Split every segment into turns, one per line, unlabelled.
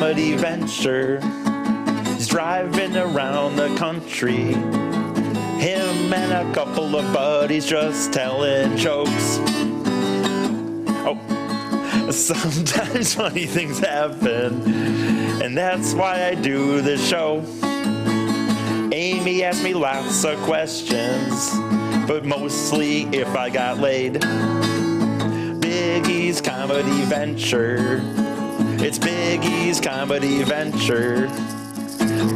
comedy venture. He's driving around the country. Him and a couple of buddies just telling jokes. Oh, sometimes funny things happen, and that's why I do this show. Amy asked me lots of questions, but mostly if I got laid. Biggie's Comedy Venture. It's Biggie's Comedy Venture.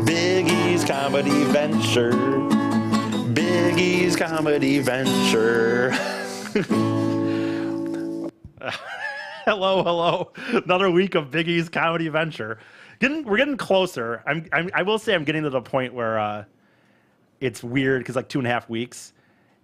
Biggie's Comedy Venture. Biggie's Comedy Venture. Hello. Another week of Biggie's Comedy Venture. We're getting closer. I will say I'm getting to the point where it's weird because like 2.5 weeks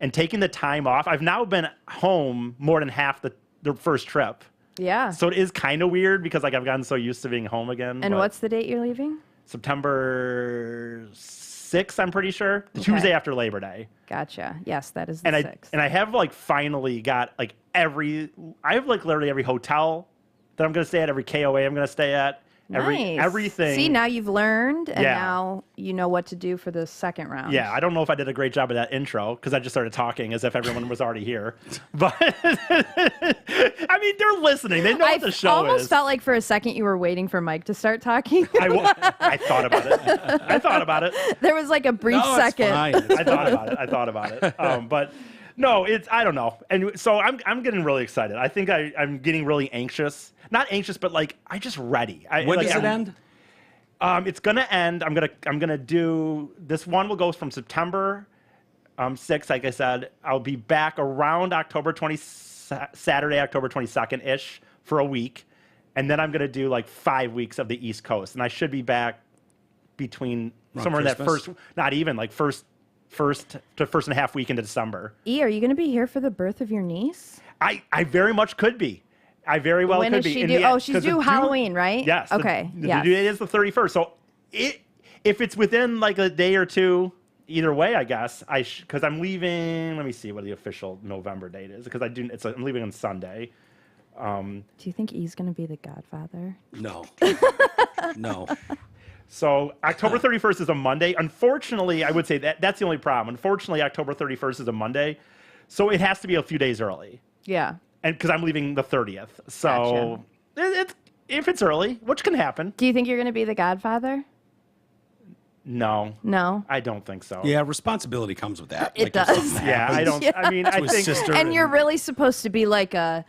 and taking the time off. I've now been home more than half the first trip.
Yeah.
So it is kind of weird because like I've gotten so used to being home again.
And what's the date you're leaving?
September 6th, I'm pretty sure. The
Okay.
Tuesday after Labor Day.
Gotcha. Yes, that is the 6th.
And I have like finally got like literally every hotel that I'm going to stay at, every KOA I'm going to stay at.
Nice.
Everything.
See, now you've learned, and
Yeah.
now you know what to do for the second round.
Yeah, I don't know if I did a great job of that intro because I just started talking as if everyone was already here. But I mean, they're listening. They know what the show is.
I almost felt like for a second you were waiting for Mike to start talking.
I thought about it.
There was like a brief second.
Fine.
I thought about it. But no, I don't know. And so I'm getting really excited. I think I'm getting really anxious. Not anxious, but like I'm just ready.
When does it end?
It's gonna end. I'm gonna do this one. Will go from September 6th. Like I said, I'll be back around Saturday, October 22nd ish for a week, and then I'm gonna do like 5 weeks of the East Coast, and I should be back between somewhere in that first, not even like first to first and a half week into December.
E, are you going to be here for the birth of your niece?
I very much could be. I very well
when
could
is
be.
she due? Oh, she's due Halloween, right?
Yes.
Okay.
The
yes.
due date is the 31st. So if it's within like a day or two, either way, I guess because I'm leaving. Let me see what the official November date is because I'm leaving on Sunday.
Do you think E's going to be the godfather?
No. No.
So October 31st is a Monday. Unfortunately, I would say that's the only problem. Unfortunately, October 31st is a Monday, so it has to be a few days early.
Yeah.
And because I'm leaving the 30th, so if it's early, which can happen.
Do you think you're going to be the godfather?
No, I don't think so.
Yeah, responsibility comes with that.
It
if
does.
something
Yeah, I
happens
don't.
Yeah.
I mean,
to
I
his
think.
sister
And you're really supposed to be like a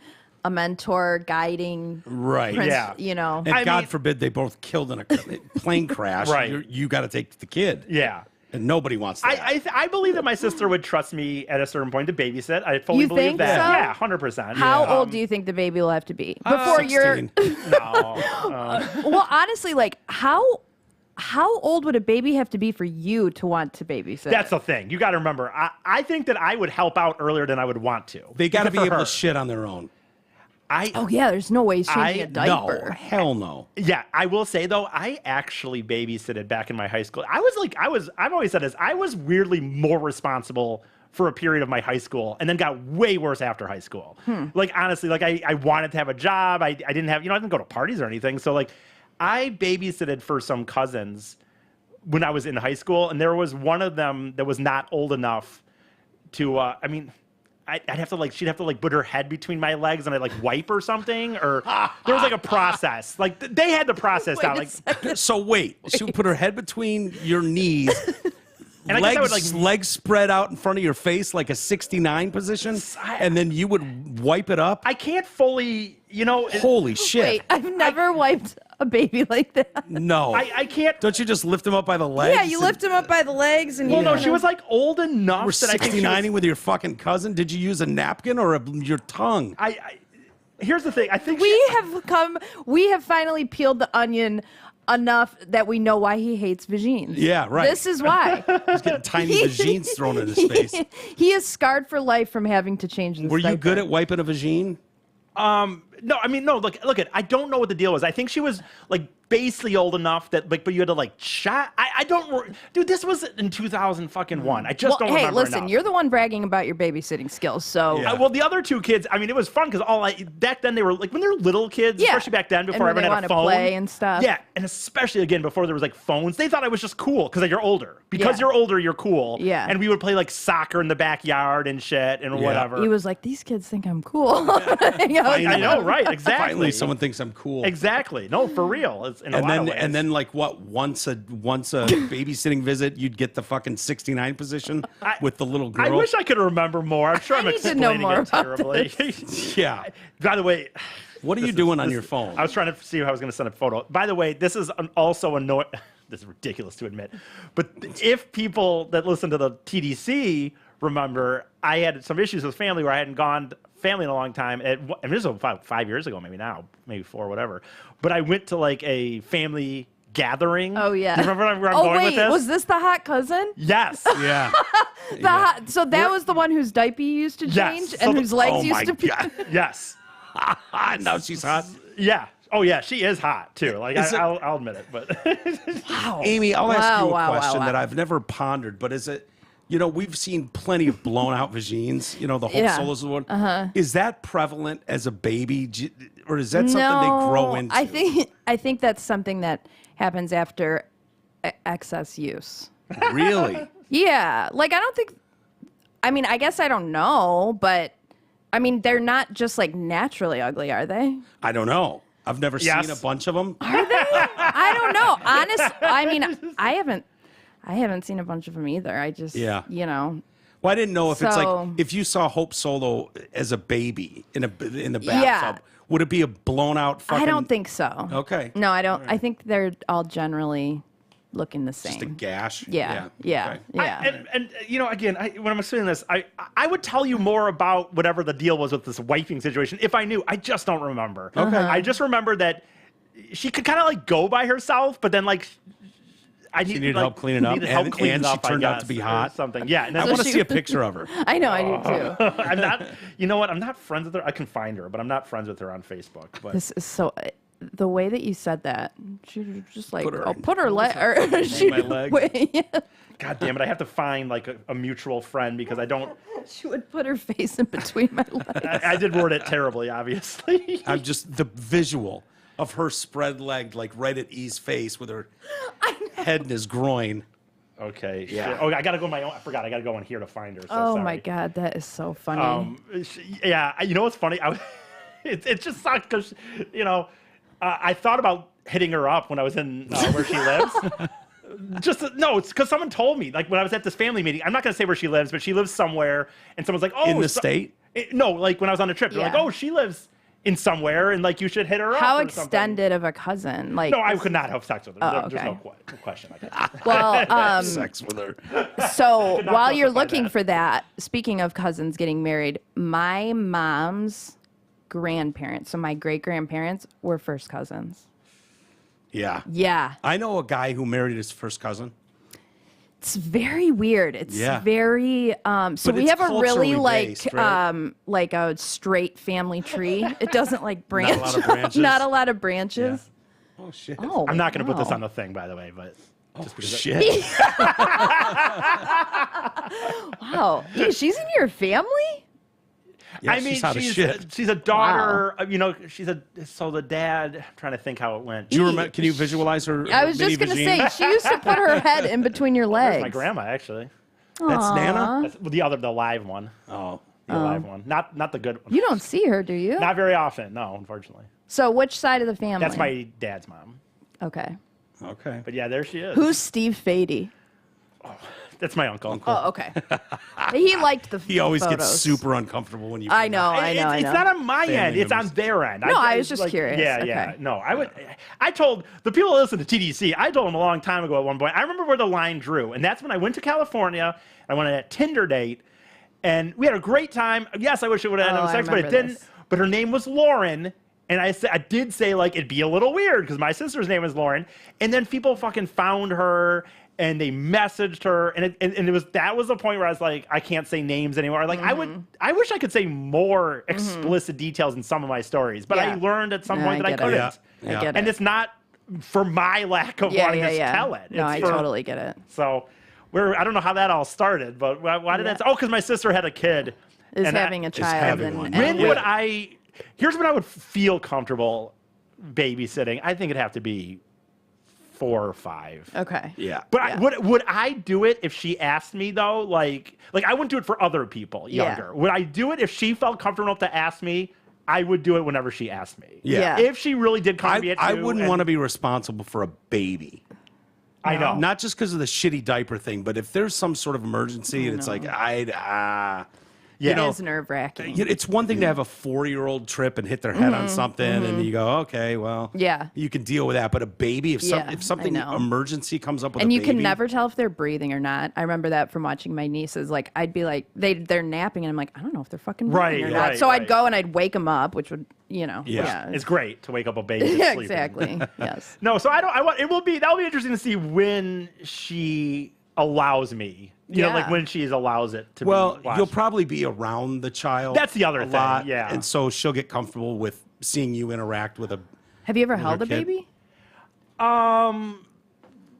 mentor guiding.
right.
Yeah.
You know.
And
I
God
mean-
forbid they both killed in a plane crash.
Right.
You got to take the kid.
Yeah.
And nobody wants that.
I believe that my sister would trust me at a certain point to babysit. I fully
You
believe
think
that.
so?
Yeah, 100%.
How old do you think the baby will have to be before you're?
16.
No.
Well, honestly, like how old would a baby have to be for you to want to babysit?
That's the thing. You got to remember. I think that I would help out earlier than I would want to.
They got to be
For
able
her.
to shit on their own.
Oh yeah, there's no way he's changing a
No,
diaper.
hell no.
Yeah, I will say though, I actually babysitted back in my high school. I've always said this. I was weirdly more responsible for a period of my high school, and then got way worse after high school. Like honestly, like I wanted to have a job. I didn't have, I didn't go to parties or anything. So like, I babysitted for some cousins when I was in high school, and there was one of them that was not old enough to. I'd have to she'd have to put her head between my legs and I'd wipe or something, or there was a process. They had the process
Wait
down.
a second.
So wait, she would put her head between your knees,
And I guess I would,
legs spread out in front of your face like a 69 position, and then you would wipe it up?
I can't fully,
Holy shit.
Wait, I've never wiped a baby like that.
No.
I can't.
Don't you just lift him up by the legs?
Yeah, you lift him up by the legs and.
Well,
you
no, she was old enough
You were
that I think she
69 with your fucking cousin? Did you use a napkin or your tongue?
Here's the thing. I think
we have finally peeled the onion enough that we know why he hates vagines.
Yeah, right.
This is why.
He's getting tiny vagines thrown in his face.
He is scarred for life from having to change this
Were you
diaper.
good at wiping a vagine?
No, I mean, no. Look at. I don't know what the deal was. I think she was like basically old enough that, like, but you had to like chat. I don't, dude. This was in 2001. I just don't
Hey,
remember.
listen,
enough.
you're the one bragging about your babysitting skills, so
Yeah.
Well, the other two kids. I mean, it was fun because back then they were like when they're little kids,
Yeah.
especially back then before
And when
everyone
they
had a
wanna
phone,
play and stuff.
Yeah, and especially again before there was like phones, they thought I was just cool because you're older. Because
Yeah.
you're older, you're cool.
Yeah.
and we would play like soccer in the backyard and shit and whatever.
he was like, these kids think I'm cool.
I know, right? Exactly.
Finally, someone thinks I'm cool.
Exactly. No, for real. It's in a lot of ways.
And then like what? Once a babysitting visit, you'd get the fucking 69 position with the little girl.
I wish I could remember more. I'm sure I'm
need to know
explaining
more
it
about
terribly.
Yeah.
By the way,
What are you doing on your phone?
I was trying to see if I was going to send a photo. By the way, this is also annoying. This is ridiculous to admit, but if people that listen to the TDC remember, I had some issues with family where I hadn't gone family in a long time. And this was about 5 years ago, maybe now, maybe 4, whatever. But I went to like a family gathering.
Oh, yeah.
Do you remember where I'm
Oh,
going
wait,
with this?
was this the hot cousin?
Yes.
Yeah.
So that was the one whose diaper you used to change
Yes.
and
So
whose legs
oh
used
my
to be.
God.
Yes.
Now she's hot.
Yeah. Oh yeah, she is hot too. Like
Is it-
I'll admit it, but
Wow.
Amy, I'll ask you a
Wow, wow,
question
wow.
that I've never pondered, but is it, we've seen plenty of blown out vagines, the Hope
Yeah.
Solos one. Is that prevalent as a baby, or is that something they grow into?
I think that's something that happens after excess use.
Really?
Yeah, like I guess I don't know, but I mean they're not just like naturally ugly, are they?
I don't know. I've never
Yes.
seen a bunch of them.
I don't know. Honestly, I mean I haven't seen a bunch of them either. I just
Yeah.
Well,
I didn't know if it's like
So-
if you saw Hope Solo as a baby in the bathtub,
Yeah.
would it be a blown out fucking?
I don't think so.
Okay.
No, I don't. I think they're all generally looking the same.
Just a gash.
Yeah.
Okay.
and again, when I'm saying this, I would tell you more about whatever the deal was with this wiping situation if I knew. I just don't remember. Okay. I just remember that she could kind of like go by herself, but then like.
She needed help cleaning up, and she turned out to be hot.
Something, yeah. And
I
that's
want to see a picture of her.
I know, I do too.
I'm not. You know what? I'm not friends with her. I can find her, but I'm not friends with her on Facebook. But
This is so. The way that you said that, she was just like,
Put her-
put her leg. Or she,
my leg.
wait, yeah.
God damn it, I have to find like a mutual friend because I don't.
She would put her face in between my legs.
I did word it terribly, obviously.
I'm just the visual of her spread legged, like right at E's face with her head in his groin.
Okay.
Yeah.
Shit. Oh, I gotta go my own. I forgot. I gotta go in here to find her. So
Oh
sorry.
my god, that is so funny.
Yeah. You know what's funny? It just sucked because I thought about hitting her up when I was in where she lives. It's because someone told me, like when I was at this family meeting. I'm not gonna say where she lives, but she lives somewhere, and someone's like, "Oh,
In the state?
No, like when I was on a trip, they're like,
Yeah.
"Oh, she lives in somewhere, and like you should hit her up."
How
or something.
extended of a cousin? Like,
No, I could not have sex with her.
Oh,
There's
okay.
no question. I could.
well,
Sex with her.
so
not
while you're
justify
looking
that.
for that, speaking of cousins getting married, my mom's grandparents, so my great grandparents, were first cousins.
Yeah.
Yeah,
I know a guy who married his first cousin.
it's very weird. It's
Yeah.
very so
But
we
it's
have a really
culturally based, right?
like a straight family tree. It doesn't like branch.
lot of branches?
Not a lot of branches.
Oh shit.
Oh,
I'm not gonna put this
wow.
on the thing, by the way, but. Just because
Shit.
Wow, she's in your family?
Yeah,
I mean,
she's hot as shit.
she's a daughter. So the dad. I'm trying to think how it went.
Do you remember? Can you visualize her?
I was
mini
just gonna
vagine?
say she used to put her head in between your legs.
My grandma, actually.
That's Nana.
That's the live one.
Oh,
The live one, not the good one.
You don't see her, do you?
Not very often, no, unfortunately.
So which side of the family?
That's my dad's mom.
Okay.
okay.
But yeah, there she is.
Who's Steve Fady?
That's my uncle.
Oh, okay. He liked the
He always
photos.
gets super uncomfortable when you.
I know,
It's,
I know.
it's not on my
Family
end. It's on
members.
their end.
No, I was just curious.
Yeah,
Okay.
No, I told the people that listen to TDC, I told them a long time ago at one point. I remember where the line drew, and that's when I went to California. I went on a Tinder date, and we had a great time. Yes, I wish it would have ended
Oh,
with
I
sex, but it
remember
didn't.
this.
But her name was Lauren. And I did say like it'd be a little weird because my sister's name is Lauren, and then people fucking found her and they messaged her, and that was the point where I was like, I can't say names anymore. Like I wish I could say more explicit details in some of my stories, but I learned at some point that I couldn't.
Yeah.
I get
And
it.
it's not for my lack of wanting to tell it.
No,
It's
I
for-
totally get it.
So I don't know how that all started, but why did that? Oh, because my sister had a kid.
Is
and
having a child.
having one.
When would I? Here's when I would feel comfortable babysitting. I think it'd have to be 4 or 5.
Okay.
Yeah.
But would I do it if she asked me though? Like I wouldn't do it for other people younger. Would I do it if she felt comfortable enough to ask me? I would do it whenever she asked me.
Yeah.
If she really did come to me at 2.
I wouldn't want to be responsible for a baby.
I know.
Not just because of the shitty diaper thing, but if there's some sort of emergency, and it's like
Yeah.
It is nerve-wracking.
It's one thing to have a 4-year-old trip and hit their head on something, and you go, okay, well,
Yeah.
you can deal with that. But a baby, if
Yeah,
something
I know.
emergency comes up with
And
a
you
baby,
can never tell if they're breathing or not. I remember that from watching my nieces. Like, I'd be like, they're napping, and I'm like, I don't know if they're fucking breathing or not.
Right,
So
right.
I'd go and I'd wake them up, which would,
Yeah.
It's great to wake up a baby. that's
yeah,
sleeping.
exactly. Yes.
No, so that'll be interesting to see when she allows me. You know, like
Yeah.
when she allows it to
Well,
be watched.
you'll probably be around the child.
That's the other
a
thing,
lot,
yeah.
and so she'll get comfortable with seeing you interact with a.
Have you ever held a
kid?
baby?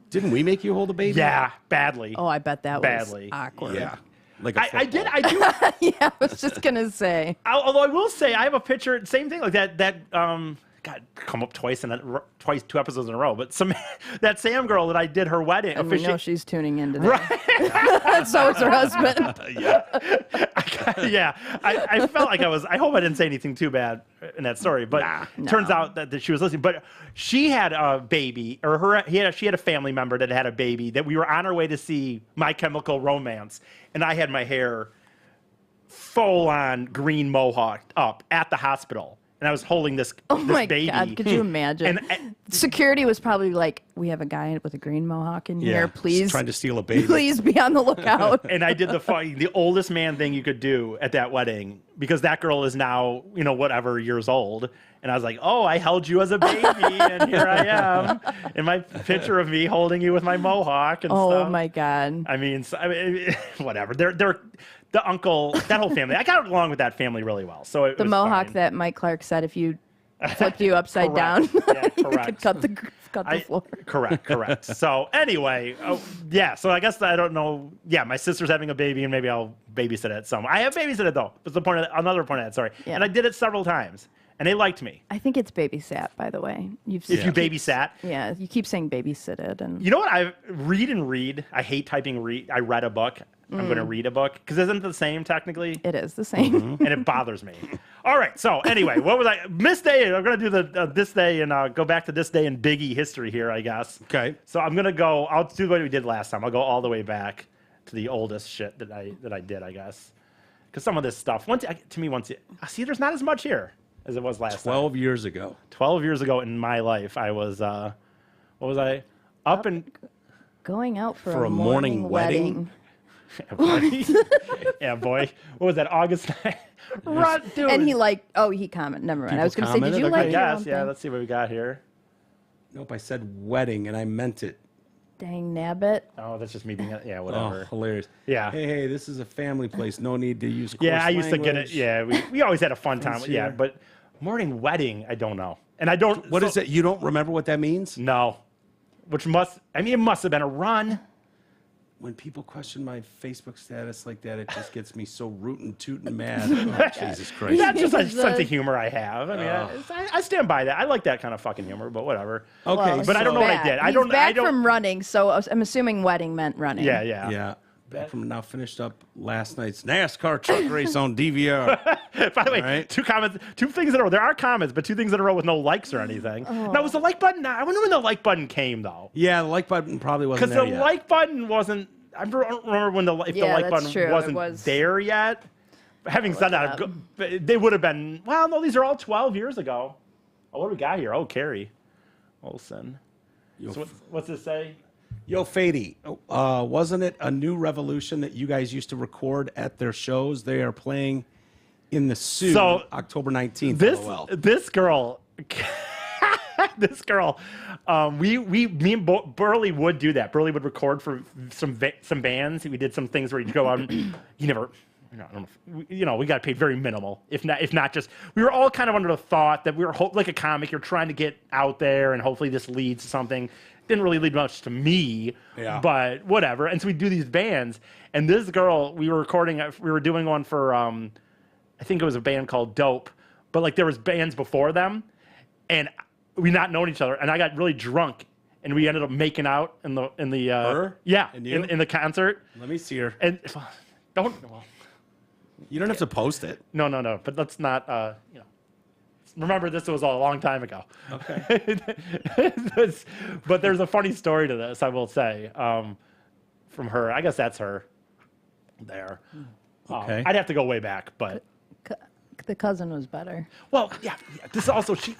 Didn't we make you hold a baby?
Yeah, badly.
Oh, I bet that
Badly.
was awkward.
Yeah. Like a
I did.
football.
I do.
Yeah, I was just gonna say.
Although I will say, I have a picture. Same thing like that. God, come up twice 2 episodes in a row. But that Sam girl that I did her wedding.
And we know she's tuning in today.
Right.
So is her husband.
Yeah. I felt like I hope I didn't say anything too bad in that story, but turns out that she was listening. But she had a baby, or she had a family member that had a baby that we were on our way to see My Chemical Romance, and I had my hair full on green mohawk up at the hospital. And I was holding this
My
baby.
God, could you imagine?
And
Security was probably like, we have a guy with a green mohawk in here.
Just
Please,
trying to steal a baby.
please be on the lookout.
and I did the oldest man thing you could do at that wedding, because that girl is now, whatever years old. And I was like, oh, I held you as a baby, and here I am in my picture of me holding you with my mohawk and
Oh
stuff.
my God.
I mean, whatever. They're the uncle, that whole family. I got along with that family really well. So it
The
was
mohawk
fine.
that Mike Clark said if you flipped you upside down,
Correct. Yeah,
you
correct.
could cut the floor.
Correct. So anyway, so I guess I don't know. Yeah, my sister's having a baby, and maybe I'll babysit it some. I have babysitted though. That's the point. Another point of that. Sorry.
Yeah.
And I did it several times, and they liked me.
I think it's babysat, by the way.
If you babysat.
Yeah, you keep saying babysitted, and
You know what? I read. I hate typing read. I read a book. I'm going to read a book, because isn't it the same technically?
it is the same.
And it bothers me. All right. So anyway, what was I? Miss Day. I'm going to do the this day and go back to this day in Biggie history here, I guess.
Okay.
So I'm going to go. I'll do what we did last time. I'll go all the way back to the oldest shit that I did, I guess. Because some of this stuff, see, there's not as much here as it was last time.
12 years ago.
12 years ago in my life, I was what was I? Up and
Going out for
a morning wedding?
yeah, boy. What was that? August 9th? Run, dude.
And he commented. Never mind. I was
People
going to say, did you
commented?
like
Okay.
your
Yes,
own
yeah.
thing?
Let's see what we got here.
Nope, I said wedding, and I meant it.
Dang nabbit.
Oh, that's just me being yeah,
Oh,
whatever.
hilarious.
Yeah.
Hey, this is a family place. No need to use coarse
Yeah, I used to get it.
language.
Yeah, we always had a fun time. Yeah,
Sincere.
but morning wedding, I don't know. And I don't.
What is it? You don't remember what that means?
No. It must have been a run.
When people question my Facebook status like that, it just gets me so rootin' tootin' mad. Oh, Jesus Christ.
That's just a
Jesus.
sense of humor I have. I mean, I stand by that. I like that kind of fucking humor, but whatever.
Okay,
Well,
But I don't know what I
bad.
did. I
He's
don't-
back
I don't-
from running, so I'm assuming wedding meant running.
Yeah, yeah.
Yeah. Back from now, finished up last night's NASCAR truck race on DVR.
By the way,
All right.
two things in a row. There are comments, but 2 things in a row with no likes or anything. Now, was the like button? I wonder when the like button came, though.
Yeah, the like button probably wasn't
Because
there
the
yet.
like button wasn't. I don't remember when the like
that's
button
true. It
wasn't
was-
there yet. Having said that, they would have been. Well, no, these are all 12 years ago. Oh, what do we got here? Oh, Carrie Olsen.
Yo,
So what's this say?
Yo, Fady, wasn't it a New Revolution that you guys used to record at their shows? They are playing in the Sioux
So,
October 19th.
This
LOL.
this girl. this girl, me and Burley would do that. Burley would record for some bands. We did some things where you'd go out and you never. I don't know. We got paid very minimal, if not just. We were all kind of under the thought that we were like a comic. You're trying to get out there, and hopefully this leads to something. Didn't really lead much to me, but whatever. And so we do these bands, and this girl, we were doing one for, I think it was a band called Dope, but like there was bands before them, and we not known each other, and I got really drunk, and we ended up making out in the
Her?
yeah,
And you?
in the concert.
Let me see her.
And
You don't have to post it.
no, but let's not, remember this was a long time ago.
Okay.
But there's a funny story to this, I will say, from her. I guess that's her there.
Okay.
I'd have to go way back, but
The cousin was better.
well, yeah. This is also I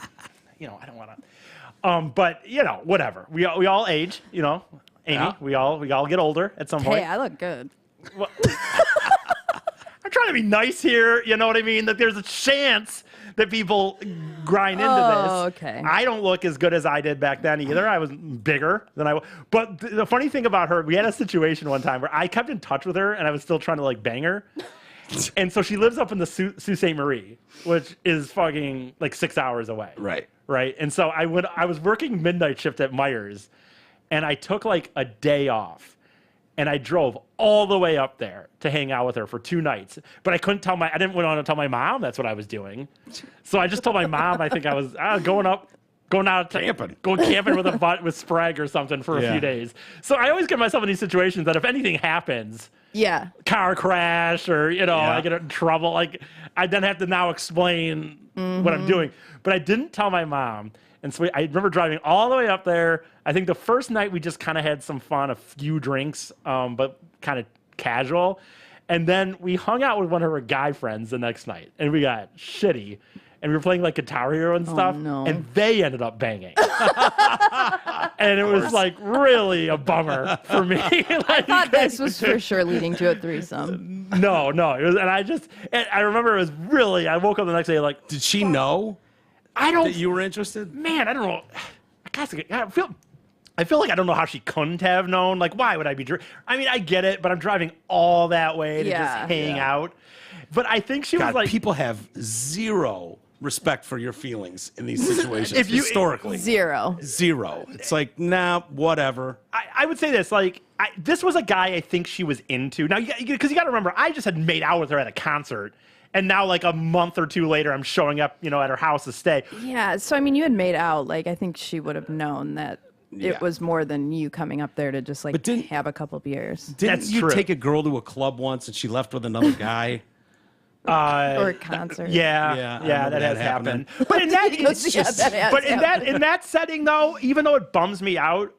don't want to. But whatever. We all age. Amy.
Yeah.
We all get older at some point.
Hey, I look good.
Well, I'm trying to be nice here. You know what I mean? That there's a chance that people grind into
Oh,
this.
okay.
I don't look as good as I did back then either. I was bigger than I was. But the funny thing about her, we had a situation one time where I kept in touch with her and I was still trying to like bang her. And so she lives up in the Sault Ste. Marie, which is fucking like 6 hours away.
Right.
Right. And so I was working midnight shift at Myers, and I took like a day off. And I drove all the way up there to hang out with her for 2 nights. But I didn't want to tell my mom that's what I was doing. So I just told my mom I think I was going out
Camping.
going camping with Sprague or something for a few days. So I always get myself in these situations that if anything happens,
Yeah.
car crash or, I get in trouble, like I then have to now explain what I'm doing. But I didn't tell my mom. And so I remember driving all the way up there. I think the first night we just kind of had some fun, a few drinks, but kind of casual. And then we hung out with one of her guy friends the next night, and we got shitty. And we were playing like Guitar Hero and stuff,
no.
and they ended up banging. And it was like really a bummer for me.
I thought this was for sure leading to a threesome.
No, it was, and I remember it was really. I woke up the next day like,
Did she know
I don't.
that you were interested?
Man, I don't know. I feel like I don't know how she couldn't have known. Like, why would I be? I mean, I get it, but I'm driving all that way to just hang out. But I think she was
God,
like,
people have zero respect for your feelings in these situations.
If you-
historically,
Zero.
zero. It's like, nah, whatever.
I would say this, like, this was a guy I think she was into. Now, because you got to remember, I just had made out with her at a concert. And now, like, a month or two later, I'm showing up, at her house to stay.
Yeah. So, I mean, you had made out. Like, I think she would have known that
Yeah.
it was more than you coming up there to just, like,
But didn't-
have a couple beers.
Didn't
That's
you
true.
take a girl to a club once and she left with another guy?
Or a concert.
Yeah, I
Yeah,
remember
that has
that
happened. But in that,
goes, "Yeah, that has
but in that setting though, even though it bums me out,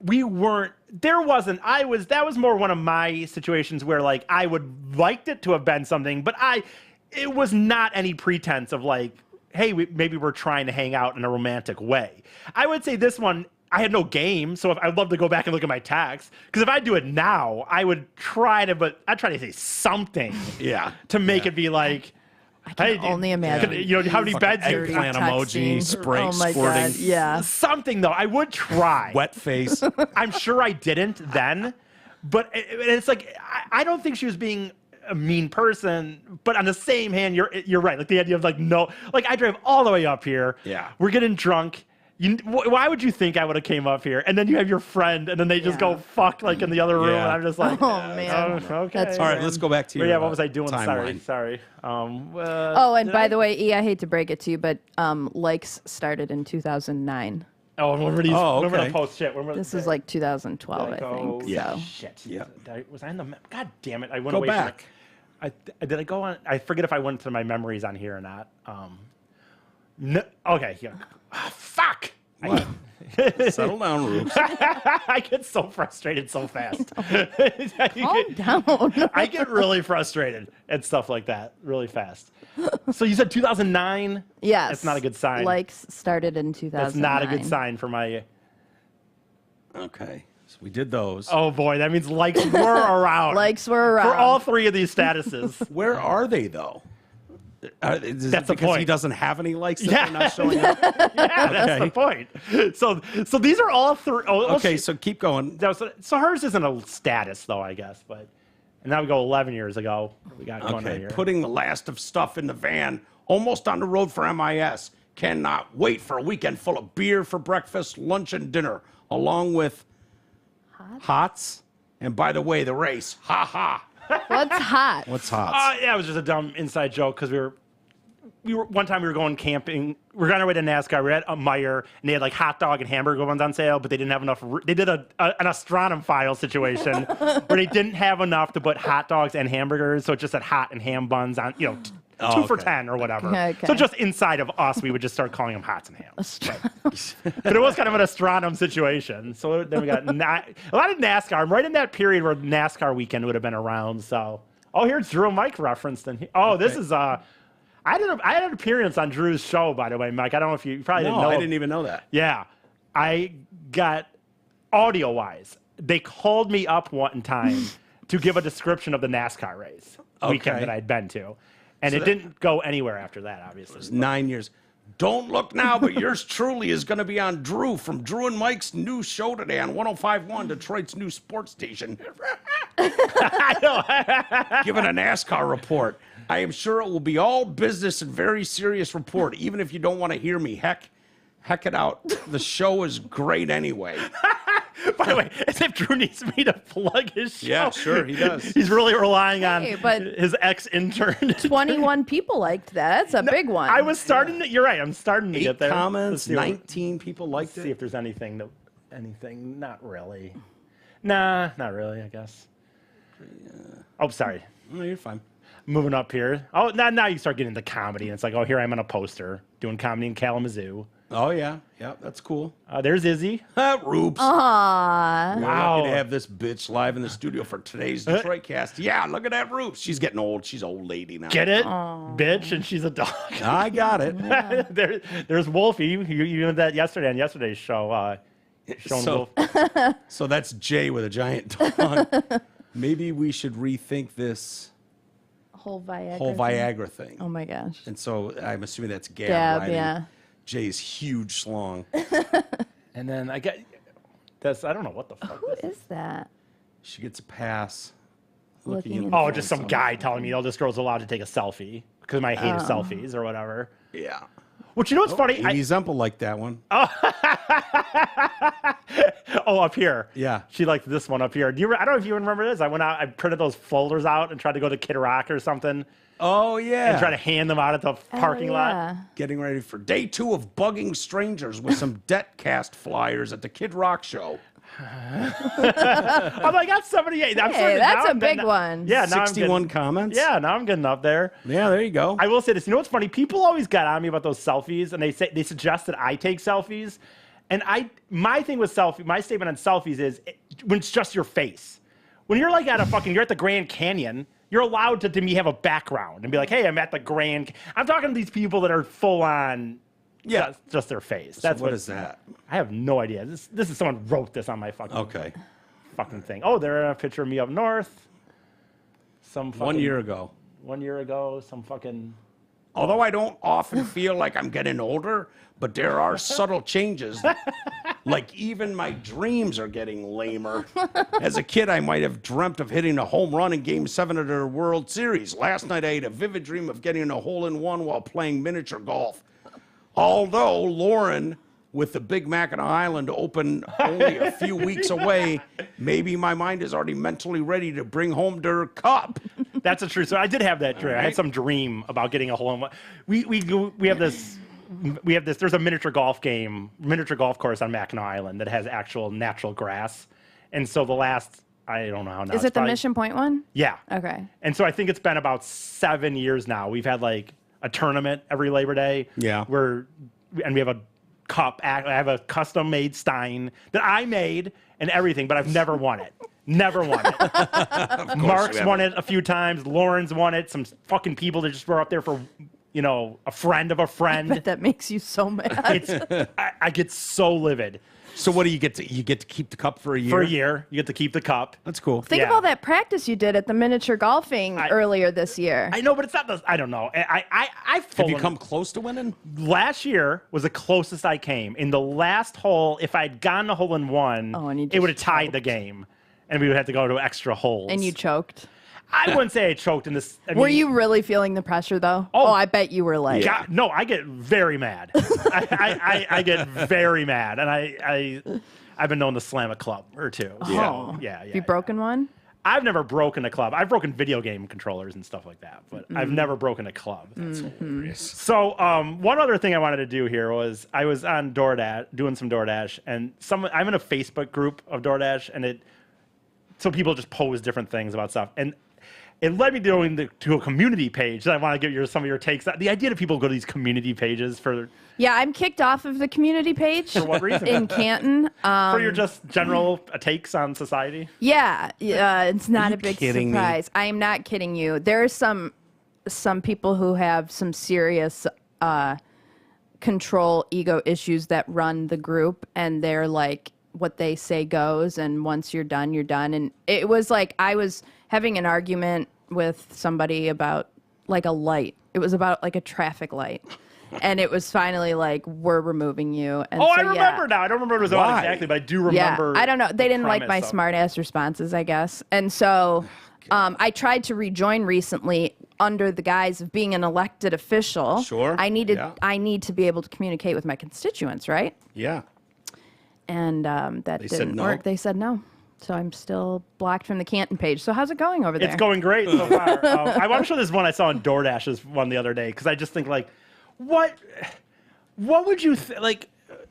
that was more one of my situations where like I would liked it to have been something, but it was not any pretense of like, hey, maybe we're trying to hang out in a romantic way. I would say this one, I had no game, so I'd love to go back and look at my texts. Because if I do it now, I'd try to say something
Yeah.
to make it be like,
I can only imagine.
how many beds you
Dirty
Eggplant emoji,
texting.
spray
Oh my
squirting.
God. Yeah.
something though. I would try.
Wet face.
I'm sure I didn't then, but it's like I don't think she was being a mean person. But on the same hand, you're right. Like the idea of like no, like I drove all the way up here.
Yeah.
We're getting drunk. Why would you think I would have came up here? And then you have your friend, and then they just go fuck like in the other room,
Yeah.
and I'm just like,
Oh, man.
okay.
That's
All right, let's go back to
But
your
yeah, what was I doing?
timeline.
Sorry.
Oh, and by the way, E, I hate to break it to you, but likes started in 2009.
Oh, when were these?
Oh,
When were
okay.
the post shit? When were
This is like 2012, I
go-
think.
Yeah.
So.
Shit.
Yeah.
Was I in the? God damn it! I went
Go
away. from
back.
did I go on? I forget if I went to my memories on here or not. No, okay. Yeah. Fuck.
What? Settle down, Rubes.
I get so frustrated so fast.
Calm down.
I get really frustrated at stuff like that really fast. So you said 2009?
Yes.
That's not a good sign.
Likes started in 2009.
That's not a good sign for my.
Okay, so we did those.
Oh boy, that means likes were around.
Likes were around.
For all three of these statuses.
Where are they though? Is
That's
it
the
because he
point.
doesn't have any likes that
Yeah.
they're not showing up?
Yeah, that's the point. So these are all three.
Okay, so keep going.
So hers isn't a status though, I guess, but and now we go 11 years ago. We got going right
Okay,
here.
putting the last of stuff in the van, almost on the road for MIS. Cannot wait for a weekend full of beer for breakfast, lunch, and dinner, along with hots. And by the way, the race. Ha ha.
What's hot?
What's hots?
Yeah, it was just a dumb inside joke because we were one time we were going camping. We were on our way to NASCAR. We were at a Meijer, and they had like hot dog and hamburger ones on sale, but they didn't have enough. They did an astronom file situation where they didn't have enough to put hot dogs and hamburgers, so it just had hot and ham buns on, two for
okay.
10 or whatever.
Okay.
So just inside of us, we would just start calling them hots and hams. But it was kind of an astronom situation. So then we got a lot of NASCAR. I'm right in that period where NASCAR weekend would have been around. So, here's Drew and Mike referenced. This is I had an appearance on Drew's show, by the way, Mike. I don't know if you probably didn't know.
I didn't even know that.
Yeah, I got audio-wise. They called me up one time to give a description of the NASCAR race weekend
Okay.
that I'd been to, and
So
it didn't go anywhere after that, obviously.
9 years. Don't look now, but yours truly is going to be on Drew from Drew and Mike's new show today on 105.1, Detroit's new sports station.
I know.
Giving a NASCAR report. I am sure it will be all business and very serious report, even if you don't want to hear me. Heck it out. The show is great anyway.
By the way, as if Drew needs me to plug his show.
Yeah, sure, he does.
He's really relying on
Hey, but-
his ex-intern.
21 people liked that. That's a big one.
I was starting to, you're right, I'm starting to
8
get there.
comments,
Let's see what-
19 people liked
see
it.
if there's anything, not really. Nah, not really, I guess. Oh, sorry.
No, you're fine.
Moving up here. Oh, now you start getting into comedy, and it's like, here I'm on a poster doing comedy in Kalamazoo.
Oh, yeah. Yeah, that's cool.
There's Izzy.
Roops.
Aww.
We're
Wow.
lucky to have this bitch live in the studio for today's Detroit cast. Yeah, look at that Roops. She's getting old. She's an old lady now.
Get it? Bitch, and she's a dog.
I got it.
There's Wolfie. You did that yesterday on yesterday's show. Showing
So-
Wolf.
So that's Jay with a giant dog. Maybe we should rethink this
Whole Viagra.
whole
thing.
Viagra thing.
Oh my gosh.
And so I'm assuming that's Gab,
Gab,
riding
yeah.
Jay's huge schlong.
And then I get this. I don't know what the fuck.
Who
This is.
is that?
She gets a pass.
Looking
in-
in-
Oh, just some guy telling me, this girl's allowed to take a selfie because I hate selfies or whatever.
Yeah.
Which, you know what's funny?
Amy Zempel liked that one.
Up here.
Yeah.
She liked this one up here. I don't know if you remember this. I went out, I printed those folders out and tried to go to Kid Rock or something
Oh, yeah.
and try to hand them out at the parking lot.
Yeah.
Getting ready for day 2 of bugging strangers with some debt cast flyers at the Kid Rock show.
Although I got 78. I'm
Hey,
starting to-
that's
now
a
I'm
big
getting-
one.
Yeah, now
61
I'm
comments?
getting, now I'm getting up there.
Yeah, there you go.
I will say this. You know what's funny? People always got on me about those selfies, and they suggest that I take selfies. And my thing with my statement on selfies is when it's just your face. When you're like you're at the Grand Canyon, you're allowed to me have a background and be like, hey, I'm at the Grand. I'm talking to these people that are full on.
Yeah.
just their face.
So
That's
what is that?
I have no idea. This is someone wrote this on my
Okay.
fucking thing. Oh, they're a picture of me up north. Some fucking,
1 year ago.
1 year ago, some fucking.
Although I don't often feel like I'm getting older, but there are subtle changes. Like even my dreams are getting lamer. As a kid, I might have dreamt of hitting a home run in Game 7 of the World Series. Last night, I had a vivid dream of getting a hole-in-one while playing miniature golf. Although Lauren, with the Big Mackinac Island open only a few weeks away, maybe my mind is already mentally ready to bring home their cup.
That's a true. So I did have that dream. I had some dream about getting a hole in one. We have this. There's a miniature golf course on Mackinac Island that has actual natural grass, and so the last I don't know how now.
Is it the Mission Point one?
Yeah.
Okay.
And so I think it's been about 7 years now. We've had like a tournament every Labor Day.
Yeah.
And we have a cup. I have a custom made Stein that I made and everything, but I've never won it. Never won it. Mark's won it a few times. Lauren's won it. Some fucking people that just were up there for a friend of a friend.
But that makes you so mad.
I get so livid.
So what do you get to? You get to keep the cup for a year.
For a year, you get to keep the cup.
That's cool.
Think of
Yeah.
all that practice you did at the miniature golfing earlier this year.
I know, but it's not the. I don't know. I've
Have you come close to winning?
Last year was the closest I came. In the last hole, if I'd gotten a hole in one,
Oh, and you
it would have
just
tied the game, and we would have to go to extra holes.
And you choked.
I wouldn't say I choked in this.
Were you really feeling the pressure though?
Oh.
I bet you were like.
God, no, I get very mad. I get very mad, and I've been known to slam a club or two.
Oh.
Yeah.
Have you broken one?
I've never broken a club. I've broken video game controllers and stuff like that, but I've never broken a club.
That's hilarious.
So one other thing I wanted to do here was I was on DoorDash, doing some DoorDash, and I'm in a Facebook group of DoorDash, and so people just post different things about stuff, and it led me to a community page that I want to give some of your takes. The idea that people go to these community pages for
Yeah, I'm kicked off of the community page.
For what reason?
In Canton.
your just general takes on society.
Yeah, it's not
you
a big
kidding me?
surprise. I am not kidding you. There are some people who have some serious control ego issues that run the group, and they're like, what they say goes, and once you're done, you're done. And it was like I was having an argument with somebody about like a light. It was about like a traffic light. And it was finally like, we're removing you. And
I remember now. I don't remember what it was about
Why?
exactly, but I do remember.
Yeah, I don't know. They didn't like my
premise of-
smart ass responses, I guess. And so I tried to rejoin recently under the guise of being an elected official.
Sure,
I
yeah.
need to be able to communicate with my constituents, right?
Yeah.
And that
said
didn't
no?
work. They said no. So I'm still blocked from the Canton page. So how's it going over there?
It's going great so far. I want to show this one I saw on DoorDash's one the other day because I just think like, what would you like?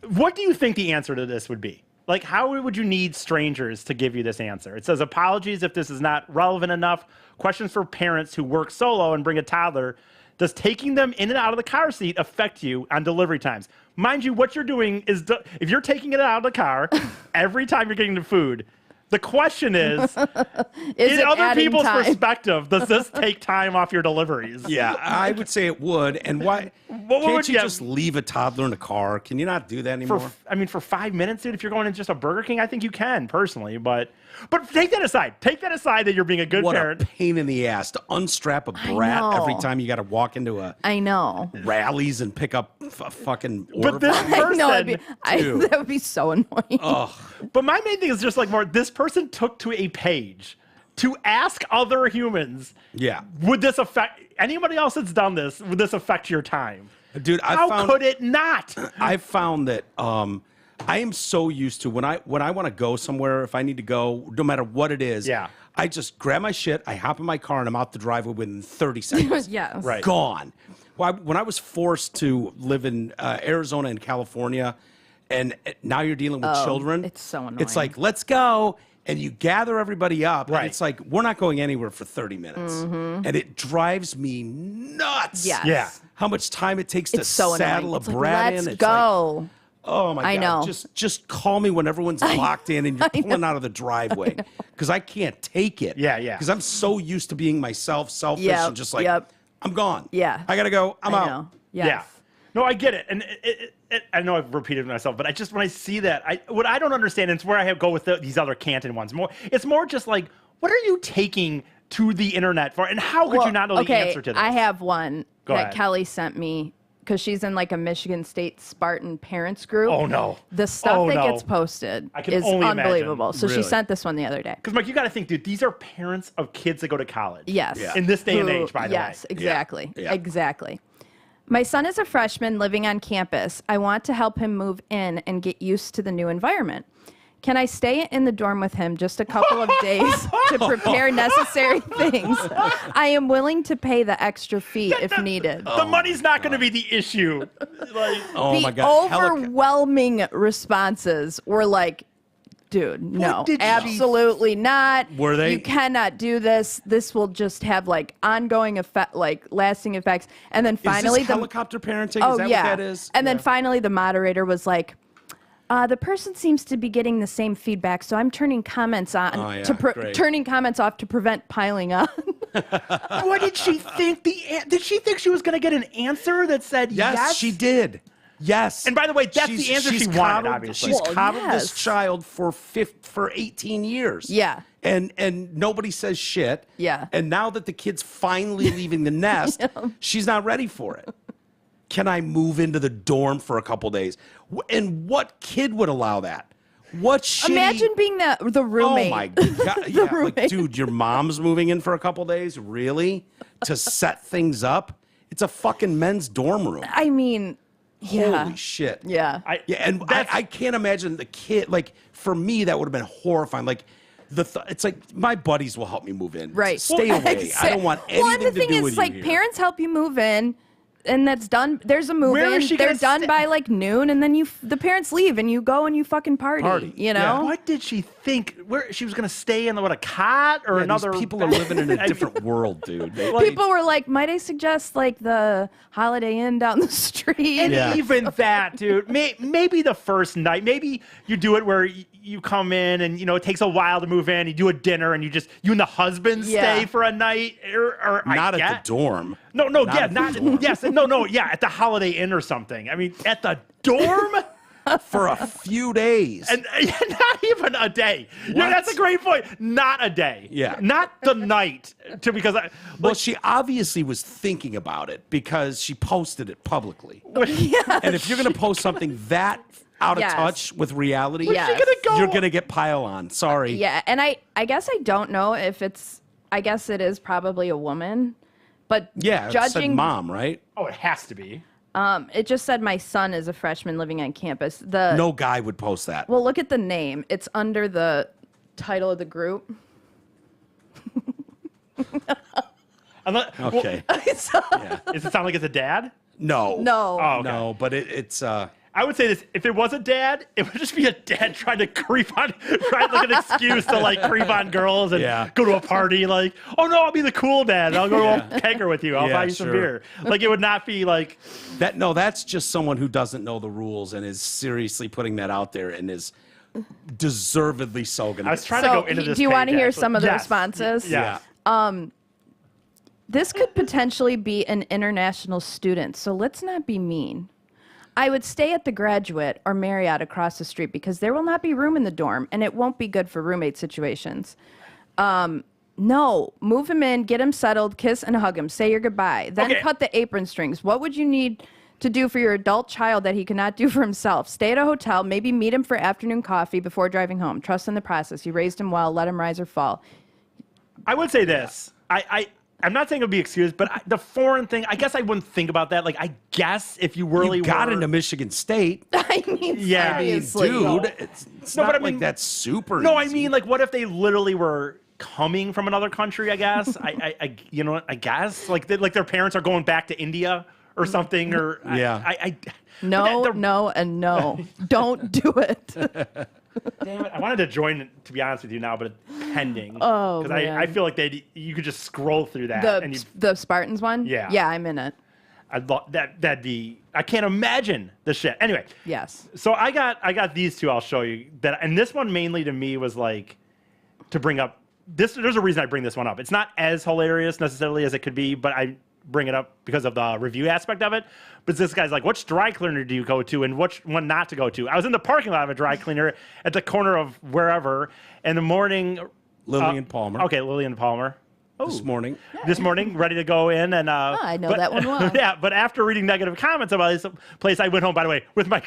What do you think the answer to this would be? Like, how would you need strangers to give you this answer? It says, apologies if this is not relevant enough. Questions for parents who work solo and bring a toddler. Does taking them in and out of the car seat affect you on delivery times? Mind you, what you're doing is, if you're taking it out of the car every time you're getting the food, the question is,
Is
in
it
other
adding
people's
time?
perspective, does this take time off your deliveries?
Yeah, I would say it would. And why
What
can't
would
you
you
just leave a toddler in a car? Can you not do that anymore?
For 5 minutes, dude, if you're going to just a Burger King, I think you can personally, but take that aside. Take that aside that you're being a good
What
parent.
a pain in the ass to unstrap a brat
know.
every time you got to walk into a
I know.
rallies and pick up a fucking order.
But this
form.
person,
Dude.
That would be so annoying.
but my main thing is just like more, this person took to a page to ask other humans,
Yeah.
would this affect anybody else that's done this? Would this affect your time?
Dude,
How could it not?
I've found that I am so used to when I want to go somewhere, if I need to go, no matter what it is,
Yeah.
I just grab my shit, I hop in my car, and I'm out the driveway within 30 seconds.
Yes.
Right.
Gone. Well, when I was forced to live in Arizona and California, and now you're dealing with children,
it's so
It's
annoying.
like, let's go. And you gather everybody up,
Right.
and it's like, we're not going anywhere for 30 minutes. And it drives me nuts.
Yes.
Yeah.
How much time it takes to
It's so
saddle
annoying.
a
It's like,
brat
let's
in. It's
go.
Like, oh my
I
God.
know.
Just call me when everyone's locked in and you're pulling out of the driveway. Because I can't take it.
Yeah, yeah.
Because I'm so used to being myself, selfish,
Yep,
and just like,
yep.
I'm gone.
Yeah.
I gotta go. I'm
I
out.
know. Yes.
Yeah. No, I get it. And I know I've repeated myself, but when I see that, what I don't understand, and it's where I go with these other Canton ones, it's more just like, what are you taking to the internet for? And how could you not know the answer to this?
I have one
Go
that
ahead.
Kelly sent me because she's in like a Michigan State Spartan parents group.
Oh, no.
The stuff
Oh,
that
no.
gets posted
I can
is
only imagine.
unbelievable. So
Really?
she sent this one the other day.
Because, Mike, you got to think, dude, these are parents of kids that go to college.
Yes.
Yeah.
In this day and age, by the way.
Yes, exactly.
Yeah.
Exactly. My son is a freshman living on campus. I want to help him move in and get used to the new environment. Can I stay in the dorm with him just a couple of days to prepare necessary things? I am willing to pay the extra fee if needed.
The money's not going to be the issue. Like,
Oh
The
my God.
overwhelming responses were like, dude, no,
did she-
absolutely not.
Were they?
You cannot do this. This will just have like ongoing effect, like lasting effects. And then
Is
finally,
this helicopter parenting?
oh
Is that
yeah,
what that is?
and then finally the moderator was like, The person seems to be getting the same feedback, so I'm turning comments on
Oh, yeah, great.
turning comments off to prevent piling on.
What did she think? Did she think she was going to get an answer that said yes?
Yes, she did. Yes.
And by the way, that's the answer she wanted, obviously.
She's
Well,
coddled this
yes.
child for 18 years.
Yeah.
And nobody says shit.
Yeah.
And now that the kid's finally leaving the nest, she's not ready for it. Can I move into the dorm for a couple days? And what kid would allow that? What shitty...
Imagine being the roommate.
Oh my god! Yeah, like,
roommate.
dude, your mom's moving in for a couple days, really? To set things up? It's a fucking men's dorm room.
I mean, yeah.
Holy shit!
Yeah.
And I can't imagine the kid. Like for me, that would have been horrifying. Like it's like my buddies will help me move in.
Right.
Stay away. I don't want anything
Well, and the
to
thing
do
is,
with
like,
you here.
parents help you move in, and that's done. There's a move
Where
in.
is she
They're
gonna
done
stay?
by like noon, and then the parents leave, and you go and you fucking party. You know?
What did she think? Where she was going to stay in a cot or
Yeah,
another?
these people are living in a different world, dude.
People were like, "Might I suggest like the Holiday Inn down the street?"
And
Yeah.
even that, dude. Maybe the first night. Maybe you do it where you come in and it takes a while to move in. You do a dinner and you and the husband
Yeah.
stay for a night. Or
Not at the dorm.
No,
Not
yeah,
at the
not
dorm.
yes, no, yeah, at the Holiday Inn or something. I mean, at the dorm.
For a few days.
And not even a day. Yeah, that's a great point. Not a day.
Yeah.
Not the night.
Well, she obviously was thinking about it because she posted it publicly. And if you're going to post something that out of
Yes.
touch with reality,
Yes. Where's she
gonna go?
you're going to get pile on. Sorry.
Yeah, and I guess I don't know if it's. I guess it is probably a woman, but
Yeah, it said
judging
mom, right?
Oh, it has to be.
it just said my son is a freshman living on campus.
No guy would post that.
Well, look at the name. It's under the title of the group.
Okay. Yeah.
Does it sound like it's a dad?
No.
No.
Oh, okay.
No, but it's
I would say this: if it was a dad, it would just be a dad trying to creep on, trying like an excuse to like creep on girls and
Yeah.
go to a party. Like, oh no, I'll be the cool dad. I'll go to a kegger with you. I'll
Yeah,
buy you some
sure.
beer. Like, it would not be like.
that. No, that's just someone who doesn't know the rules and is seriously putting that out there and is deservedly so going
I was trying
So,
to go into this.
do you want to
page,
hear
actually.
some of the
Yes.
responses?
Yeah.
This could potentially be an international student, so let's not be mean. I would stay at the Graduate or Marriott across the street because there will not be room in the dorm, and it won't be good for roommate situations. No, move him in, get him settled, kiss and hug him, say your goodbye. Then
Okay.
cut the apron strings. What would you need to do for your adult child that he cannot do for himself? Stay at a hotel, maybe meet him for afternoon coffee before driving home. Trust in the process. You raised him well, let him rise or fall.
I would say this. I'm not saying it would be excused, but the foreign thing, I guess I wouldn't think about that. Like, I guess if you really
You got
were,
into Michigan State.
I mean,
Yeah, I mean,
seriously.
Dude, it's
No,
not
but I
like
mean-
that's super
No, I
easy.
mean, like, what if they literally were coming from another country? I guess. I you know what? I guess like their parents are going back to India or something. Or
Yeah.
No,
but
no, and no. Don't do it.
Damn it! I wanted to join, to be honest with you now, but it's pending.
Oh,
because I
man.
feel like you could just scroll through that and
The Spartans one?
Yeah.
Yeah, I'm in it.
that'd be. I can't imagine the shit. Anyway,
Yes.
so I got these two. I'll show you that, and this one mainly to me was like to bring up this. There's a reason I bring this one up. It's not as hilarious necessarily as it could be, but I bring it up because of the review aspect of it. But this guy's like, which dry cleaner do you go to and which one not to go to? I was in the parking lot of a dry cleaner at the corner of wherever in the morning.
Lillian Palmer.
Okay, Lillian Palmer.
This morning.
This morning, ready to go in, and
I know that one well.
Yeah, but after reading negative comments about this place, I went home. By the way, with my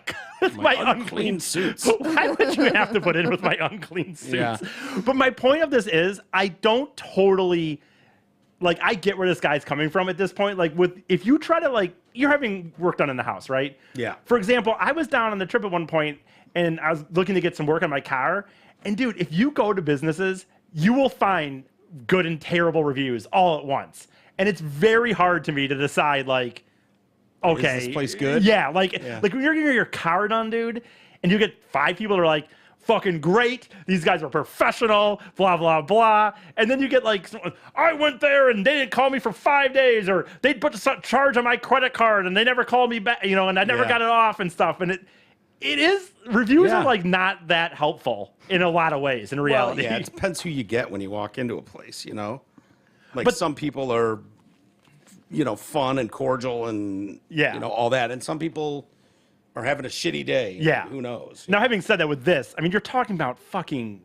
my
unclean suits.
Why would you have to put in with my unclean suits?
Yeah.
But my point of this is, I don't totally like. I get where this guy's coming from at this point. Like, if you try to you're having work done in the house, right?
Yeah.
For example, I was down on the trip at one point, and I was looking to get some work on my car. And dude, if you go to businesses, you will find good and terrible reviews all at once. And it's very hard to me to decide, like, okay.
Is this place good?
Yeah, like when you're getting your car done, dude, and you get 5 people that are like, fucking great, these guys are professional, blah, blah, blah. And then you get like, I went there and they didn't call me for 5 days, or they put a charge on my credit card and they never called me back, and I never
Yeah.
got it off and stuff. And it is. Reviews
Yeah.
are like not that helpful in a lot of ways in
Well,
reality.
yeah, it depends who you get when you walk into a place, you know? Like
But-
some people are, fun and cordial and,
Yeah.
all that. And some people are having a shitty day.
Yeah.
Who knows?
Now, having said that, with this, I mean, you're talking about fucking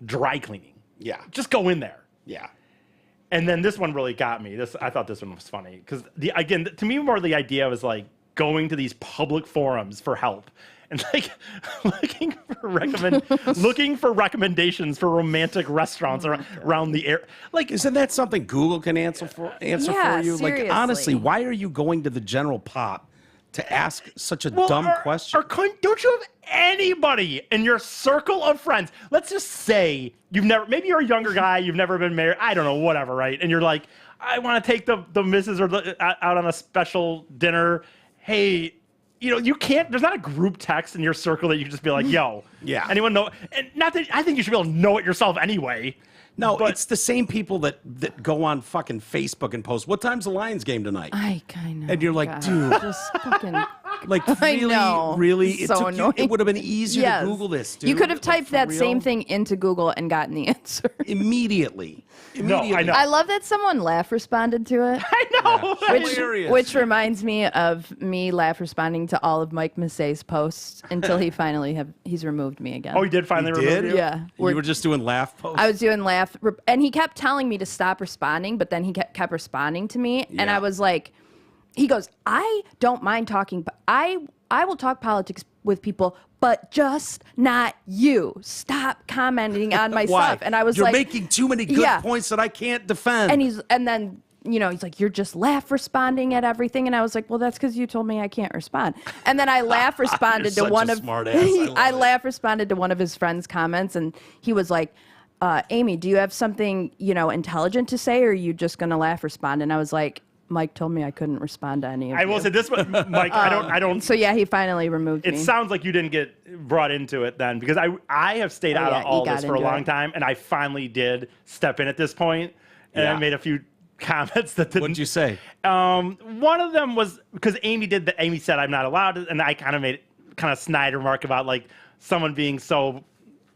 dry cleaning.
Yeah.
Just go in there.
Yeah.
And then this one really got me. I thought this one was funny because again, to me, more the idea was like going to these public forums for help and like looking for recommendations for romantic restaurants around the air. Like,
Isn't that something Google can answer for
Yeah,
you? Like,
seriously.
honestly, why are you going to the general pop to ask such a dumb question?
Don't you have anybody in your circle of friends? Let's just say maybe you're a younger guy, you've never been married, I don't know, whatever, right? And you're like, I want to take the missus out on a special dinner. Hey, you can't, there's not a group text in your circle that you can just be like, yo,
Yeah.
anyone know? And not that, I think you should be able to know it yourself anyway.
No,
but-
it's the same people that go on fucking Facebook and post, what time's the Lions game tonight?
I kind of.
And you're like, dude.
just fucking.
Like,
I
really,
know.
really?
It's so annoying.
It would have been easier
Yes.
to Google this, dude.
You could have
Like,
typed
for
that
real?
same thing into Google and gotten the answer.
Immediately.
No, I know.
I love that someone laugh responded to it.
I know.
Hilarious.
Which reminds me of me laugh responding to all of Mike Massey's posts until he finally he's removed me again.
Oh, you did finally
You
remove
did?
you?
Yeah.
You were just doing laugh posts?
I was doing laugh, and he kept telling me to stop responding, but then he kept responding to me, and
Yeah.
I was like, he goes, I don't mind talking, but I will talk politics with people, but just not you. Stop commenting on my
Why?
stuff. And I was
You're
like,
making too many good
Yeah.
points that I can't defend.
and then he's like, you're just laugh responding at everything. And I was like, well, that's because you told me I can't respond. And then I laugh responded to
You're such
one
a
of
smart ass. I love
I
it.
laugh responded to one of his friends' comments, and he was like, Amy, do you have something intelligent to say, or are you just gonna laugh respond? And I was like, Mike told me I couldn't respond to any of
I will
you.
say this one, Mike, I don't.
So yeah, he finally removed
It
me.
sounds like you didn't get brought into it then, because I have stayed out
yeah,
of
you
all
got
this for a
into
long
it.
time, and I finally did step in at this point, and I
Yeah.
made a few comments that didn't.
What'd you say?
One of them was because Amy said I'm not allowed to, and I kind of made a snide remark about like someone being so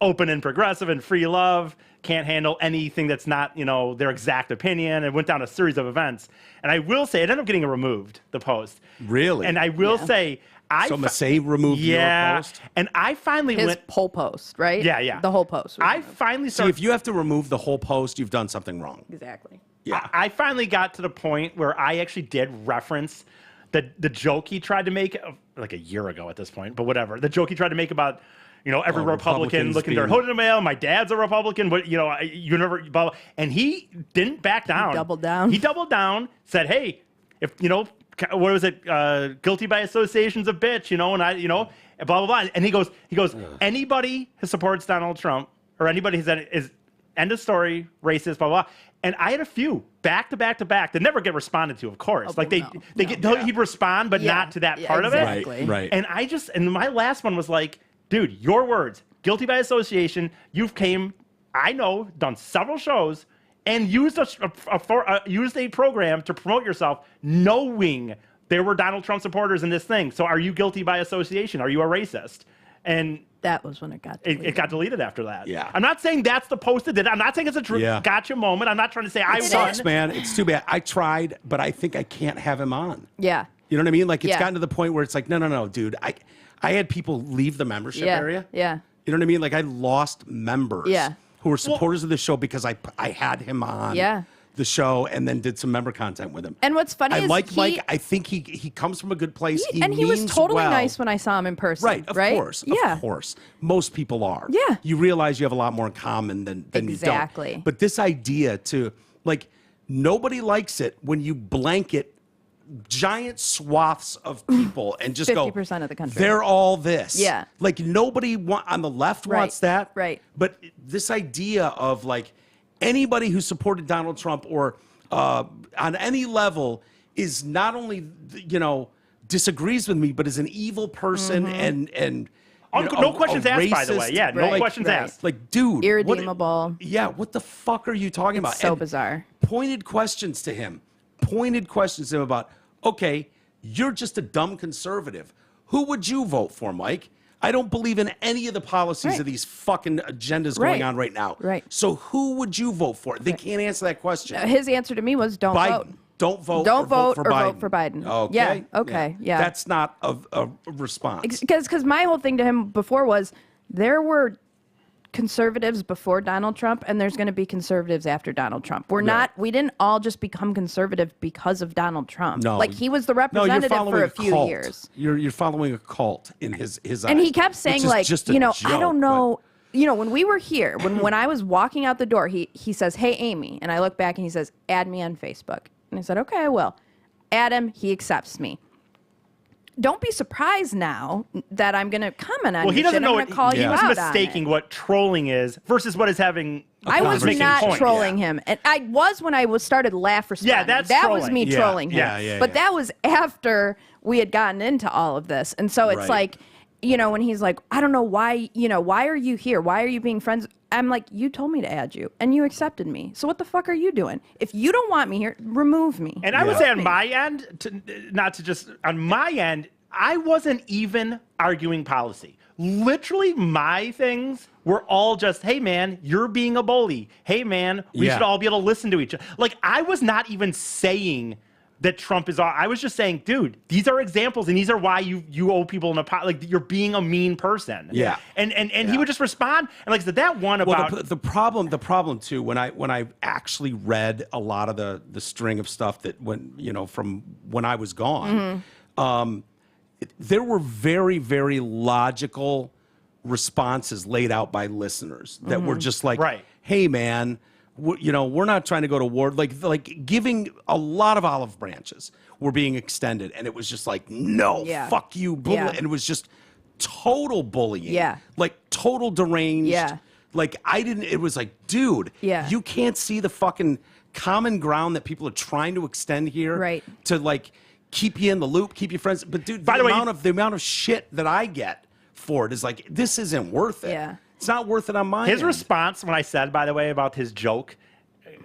open and progressive and free love can't handle anything that's not their exact opinion, and went down a series of events. And I will say it ended up getting removed, the post.
Really?
And I will say
So Massey removed your post?
and I finally
His
went.
whole post, right?
Yeah.
The whole post. was
I
removed.
finally
See,
started.
if you have to remove the whole post, you've done something wrong.
Exactly.
Yeah.
I finally got to the point where I actually did reference the joke he tried to make like a year ago at this point, but whatever. The joke he tried to make about every Republican
Republicans
looking their
being-
hood in the mail. My dad's a Republican, but you never. Blah, blah. And he didn't back down.
doubled down.
He doubled down. Said, "Hey, if what was it? Guilty by association's a bitch, and I, blah blah blah." And he goes, anybody who supports Donald Trump or anybody is end of story, racist, blah blah. And I had a few back to back to back that never get responded to, of course. Like
well,
they
no.
get he'd respond, but
Yeah,
not to that
yeah,
part
exactly.
of it.
Right.
And and my last one was like, dude, your words, guilty by association. You've done several shows and used a program to promote yourself, knowing there were Donald Trump supporters in this thing. So are you guilty by association? Are you a racist? And
That was when it got.
it got deleted after that.
Yeah.
I'm not saying that's the post that did it. I'm not saying it's a
Yeah.
gotcha moment. I'm not trying to say I
It
won.
sucks, man. It's too bad. I tried, but I think I can't have him on.
Yeah.
You know what I mean? Like, it's
Yeah.
gotten to the point where it's like, no, dude. I had people leave the membership
Yeah.
area.
Yeah.
You know what I mean? Like, I lost members
Yeah.
who were supporters of the show because I had him on
Yeah.
the show and then did some member content with him.
And what's funny
I
is
like
he-
Mike. I think he comes from a good place. He
and he was
means
totally
well.
nice when I saw him in person.
Right, of course.
Yeah.
Of course. Most people are.
Yeah.
You realize you have a lot more in common than
Exactly.
you don't. But this idea to, like, nobody likes it when you blanket giant swaths of people and just go
50% of the country.
they're all this.
Yeah.
Like, nobody on the left
Right,
wants that.
right.
But this idea of, like, anybody who supported Donald Trump or on any level is not only, disagrees with me, but is an evil person and
Oh,
you know,
no
a
questions asked, by the way.
racist.
Yeah, no
Right,
questions
right.
asked.
Like, dude.
Irredeemable.
What the fuck are you talking about?
So
And
bizarre.
Pointed questions to him. Pointed questions to him about, okay, you're just a dumb conservative. who would you vote for, Mike? I don't believe in any of the policies
Right.
of these fucking agendas going
Right.
on right now.
Right.
So who would you vote for? They can't answer that question.
His answer to me was don't
Biden.
vote.
Don't vote.
Don't
or vote for
or
Biden.
vote for Biden.
Okay.
Yeah, okay, yeah.
That's not a response.
Because my whole thing to him before was there were conservatives before Donald Trump, and there's going to be conservatives after Donald Trump. We didn't all just become conservative because of Donald Trump.
No.
Like he was the
No, you're
representative
following
for a few
cult.
years.
You're following a cult in his eyes.
And he kept saying,
which is
like,
just a
I don't
joke,
know. When we were here, when I was walking out the door, he says, "Hey, Amy," and I look back and he says, "Add me on Facebook." And I said, "Okay, I will." Add him. He accepts me. Don't be surprised now that I'm going to comment on
Well, he
your
doesn't
shit.
know
I'm
what
gonna call
he
you
was
out on
mistaking
it.
what trolling is versus what is having.
I was
making
not
point.
trolling him, and I was when I started laugh responding.
Yeah, that's
that was
trolling.
me
Yeah,
trolling him.
yeah,
But
yeah.
that was after we had gotten into all of this, and so it's
Right.
like, when he's like, I don't know why, why are you here? Why are you being friends? I'm like, you told me to add you, and you accepted me. So what the fuck are you doing? If you don't want me here, remove me.
And I would say on my end, on my end, I wasn't even arguing policy. Literally, my things were all just, hey, man, you're being a bully. Hey, man, we
Yeah.
should all be able to listen to each other. Like, I was not even saying that Trump is all. I was just saying, dude, these are examples, and these are why you owe people an apology. Like, you're being a mean person.
Yeah.
And he would just respond. And like I said, that one about.
Well, the problem too, when I actually read a lot of the string of stuff that from when I was gone, there were very, very logical responses laid out by listeners that were just like,
Right.
hey, man, we're not trying to go to war. Like giving a lot of olive branches were being extended. And it was just like, no,
Yeah.
fuck you.
Yeah.
And it was just total bullying.
Yeah.
Like total deranged.
Yeah.
Like it was like, dude,
Yeah.
you can't see the fucking common ground that people are trying to extend here.
Right.
To like keep you in the loop, keep you friends. But dude,
By the way,
the amount of shit that I get for it is like, this isn't worth it.
Yeah.
It's not worth it on my
His
end.
response when I said, by the way, about his joke,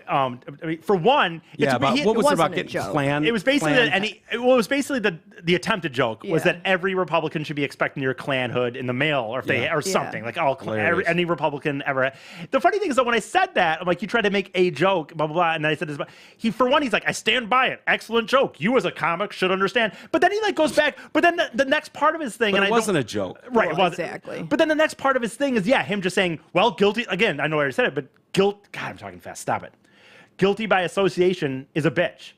I mean, for one,
Yeah, about what was it
wasn't
about
a
getting
joke.
planned?
it was basically
planned-
it was basically the attempted joke was
Yeah.
that every Republican should be expecting your Klan hood in the mail or if they
Yeah.
or something like
Hilarious.
any Republican ever. The funny thing is that when I said that, I'm like, you tried to make a joke, blah blah blah, and then I said this. He's like, I stand by it. Excellent joke. You as a comic should understand. But then he like goes back. But then the next part of his thing,
But
and
it
I
wasn't
don't-
a joke.
Right, it
Well,
wasn't.
exactly.
But then the next part of his thing is, him just saying, well, guilty. Again, I know I already said it, but guilt. God, I'm talking fast. Stop it. Guilty by association is a bitch.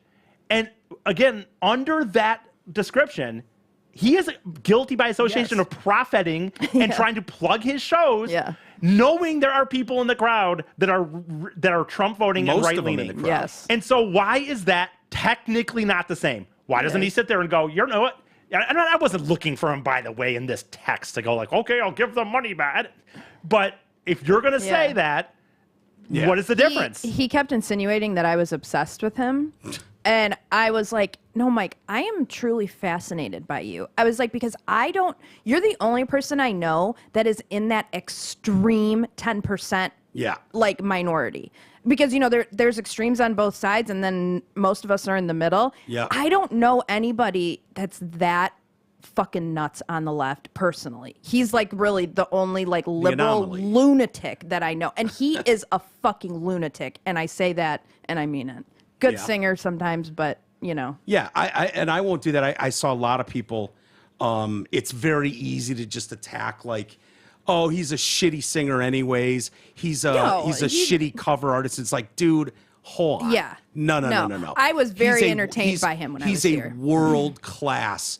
And again, under that description, he is guilty by association
Yes.
of profiting and trying to plug his shows,
Yeah.
knowing there are people in the crowd that are Trump voting
Most
and
of them in
right-leaning.
the crowd.
Yes.
And so why is that technically not the same? Why doesn't he
Yes.
sit there and go, you know what? And I wasn't looking for him, by the way, in this text to go like, okay, I'll give them money back. But if you're going to say
Yeah.
that,
Yeah.
what is the difference?
He kept insinuating that I was obsessed with him. And I was like, no, Mike, I am truly fascinated by you. I was like, because you're the only person I know that is in that extreme 10%
Yeah.
like minority. Because, there's extremes on both sides and then most of us are in the middle.
Yeah.
I don't know anybody that's that fucking nuts on the left personally. He's like really the only like liberal
anomaly.
lunatic that I know. And he is a fucking lunatic. And I say that and I mean it. Good
Yeah.
singer sometimes, but
Yeah, I won't do that. I saw a lot of people. It's very easy to just attack like, oh, he's a shitty singer anyways. He's a
No, he-
shitty cover artist. It's like, dude, hold on.
Yeah.
No.
No. I was very entertained by him when I was here.
He's a world class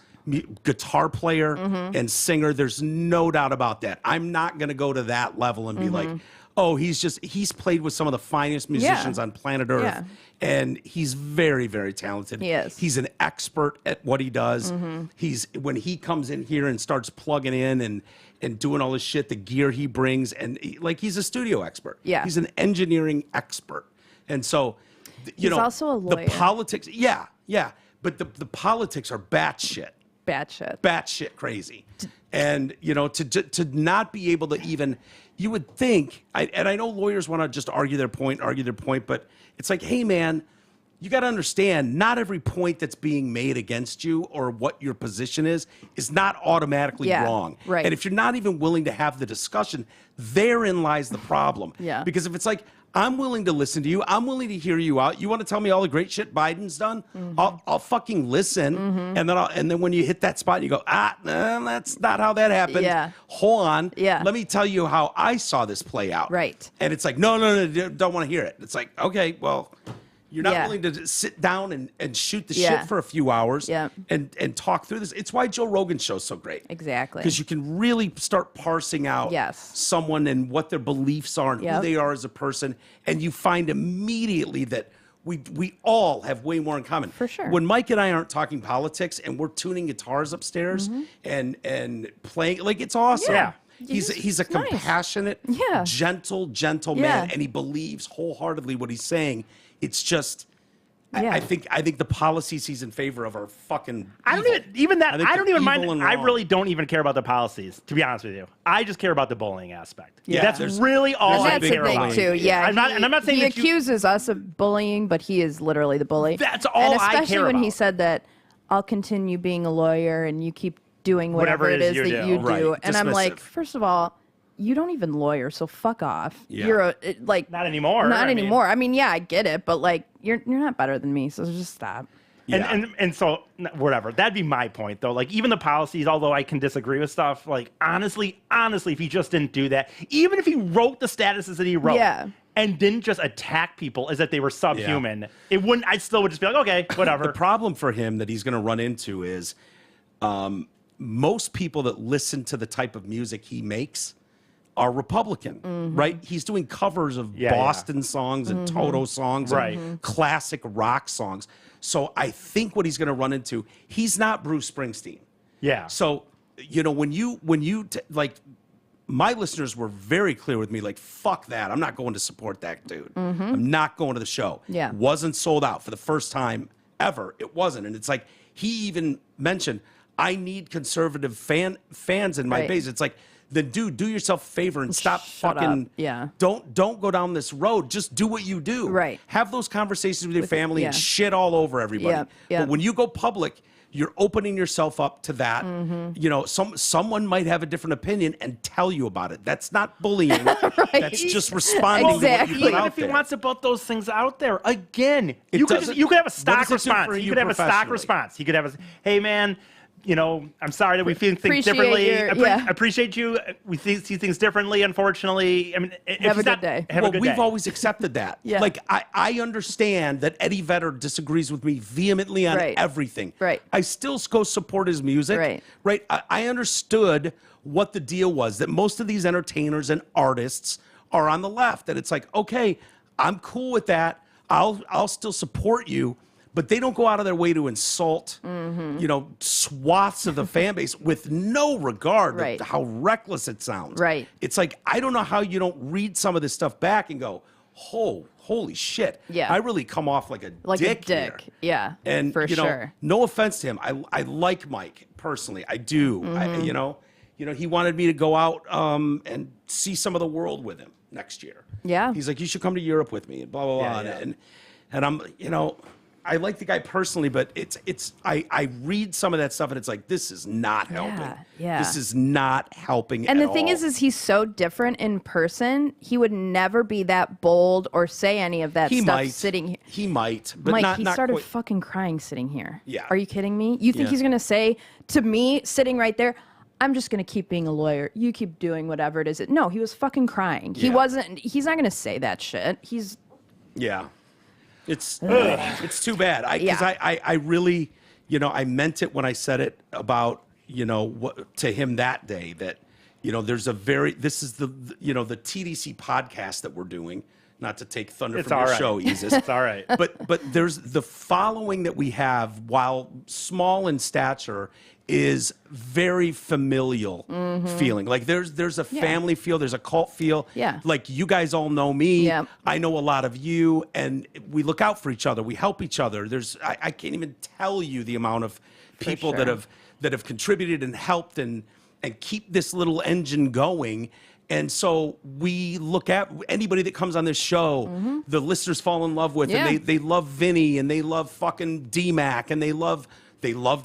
guitar player
Mm-hmm.
and singer. There's no doubt about that. I'm not going to go to that level and be like,
Mm-hmm.
oh, he's played with some of the finest musicians on planet Earth.
Yeah.
And he's very, very talented.
He is.
He's an expert at what he does. When he comes in here and starts plugging in and doing all this shit, the gear he brings, and he's a studio expert.
Yeah.
He's an engineering expert. And so,
He's also a lawyer.
The politics, yeah. But the politics are batshit. Batshit crazy. And, to not be able to even, you would think, and I know lawyers want to just argue their point, but it's like, hey, man, you got to understand, not every point that's being made against you or what your position is not automatically
Yeah,
wrong.
right.
And if you're not even willing to have the discussion, therein lies the problem.
Yeah.
Because if it's like, I'm willing to listen to you, I'm willing to hear you out. You want to tell me all the great shit Biden's done? I'll fucking listen. And then when you hit that spot, you go, nah, that's not how that happened.
Yeah.
Hold on.
Yeah.
Let me tell you how I saw this play out.
Right.
And it's like, no, don't want to hear it. It's like, okay, well, you're not
Yeah.
willing to sit down and shoot the
Yeah.
shit for a few hours
Yeah.
and talk through this. It's why Joe Rogan's show's so great.
Exactly.
Because you can really start parsing out
Yes.
someone and what their beliefs are and
Yep.
who they are as a person. And you find immediately that we all have way more in common.
For sure.
When Mike and I aren't talking politics and we're tuning guitars upstairs and playing, like, it's awesome.
Yeah.
He's a
It's nice.
compassionate,
Yeah.
gentle man,
Yeah.
and he believes wholeheartedly what he's saying. It's just,
Yeah.
I think the policies he's in favor of are fucking.
I don't
evil.
even that.
think
I don't
they're
even mind.
evil and
I
wrong.
really don't even care about the policies, to be honest with you. I just care about the bullying aspect.
Yeah,
That's
there's-
really all
there's a
I
That's
big
care
the thing
about.
too. Yeah,
I'm not, and I'm not saying
he
that you,
accuses us of bullying, but he is literally the bully.
That's all
and
I
especially
care
when he
about.
said that I'll continue being a lawyer and you keep doing whatever it is that you do.
Right.
And I'm like,
Dismissive.
first of all, you don't even lawyer, so fuck off.
Yeah.
You're like
Not anymore.
Not
I mean-
anymore. I mean, yeah, I get it, but like you're not better than me, so just stop.
Yeah.
And so whatever. That'd be my point though. Like even the policies, although I can disagree with stuff, like honestly, if he just didn't do that, even if he wrote the statuses that he wrote
Yeah.
and didn't just attack people as if they were subhuman, it wouldn't. I still would just be like, okay, whatever.
The problem for him that he's going to run into is most people that listen to the type of music he makes are Republican, right? He's doing covers of
Yeah,
Boston songs and Toto songs
Right.
and classic rock songs. So I think what he's going to run into, he's not Bruce Springsteen.
Yeah.
So, when you like, my listeners were very clear with me, like, fuck that. I'm not going to support that dude. I'm not going to the show.
Yeah.
Wasn't sold out for the first time ever. It wasn't. And it's like, he even mentioned, I need conservative fans in my
Right.
base. It's like, then dude, do yourself a favor and stop
Shut
fucking.
up. Yeah.
Don't go down this road. Just do what you do.
Right.
Have those conversations with your family and
yeah.
shit all over everybody.
Yep, yep.
But when you go public, you're opening yourself up to that. Someone might have a different opinion and tell you about it. That's not bullying. That's just responding
Exactly.
to what you put
Even
out
if he
there.
wants to put those things out there, again,
It
you could
doesn't-
have a
what
stock
does it do for
response.
you
You could have a stock
professionally?
response. He could have a, hey man, I'm sorry that we see things
Appreciate
differently.
your- yeah.
Appreciate you. We see things differently. Unfortunately, I mean, if
Have a
he's
good
not-
day.
Have
Well,
a good
we've
day.
always accepted that.
Yeah.
Like, I understand that Eddie Vedder disagrees with me vehemently on
Right.
everything.
Right.
I still go support his music.
Right.
Right. I understood what the deal was, that most of these entertainers and artists are on the left. That it's like, okay, I'm cool with that. I'll still support you. But they don't go out of their way to insult, swaths of the fan base with no regard
Right.
to how reckless it sounds.
Right.
It's like, I don't know how you don't read some of this stuff back and go, holy shit.
Yeah.
I really come off like a
Like
dick
a dick.
here.
Yeah.
And,
for sure.
no offense to him. I like Mike personally. I do.
Mm-hmm.
He wanted me to go out and see some of the world with him next year.
Yeah.
He's like, you should come to Europe with me and blah, blah, blah.
Yeah, yeah.
And I'm, I like the guy personally, but I read some of that stuff and it's like, this is not helping.
yeah.
This is not helping
And
at
the thing
all.
is he's so different in person. He would never be that bold or say any of that
he
stuff
might.
sitting here.
He might, but
Mike,
not,
he
not
started
quite.
fucking crying sitting here.
Yeah.
Are you kidding me? You think
Yeah.
he's going to say to me sitting right there, I'm just going to keep being a lawyer. You keep doing whatever it is. No, he was fucking crying. He
Yeah.
wasn't, he's not going to say that shit.
Yeah. It's too bad. Because
Yeah.
I really, I meant it when I said it about, what to him that day that, this is the TDC podcast that we're doing, not to take thunder
It's
from your
all right.
show, Isis.
It's all right.
But there's the following that we have, while small in stature, is very familial feeling. Like there's a family feel, there's a cult feel.
Yeah.
Like you guys all know me.
Yeah.
I know a lot of you, and we look out for each other. We help each other. I can't even tell you the amount of people
sure.
that have contributed and helped and keep this little engine going. And so we look at anybody that comes on this show, the listeners fall in love with,
Yeah.
and they love Vinny, and they love fucking D-Mac, and they loved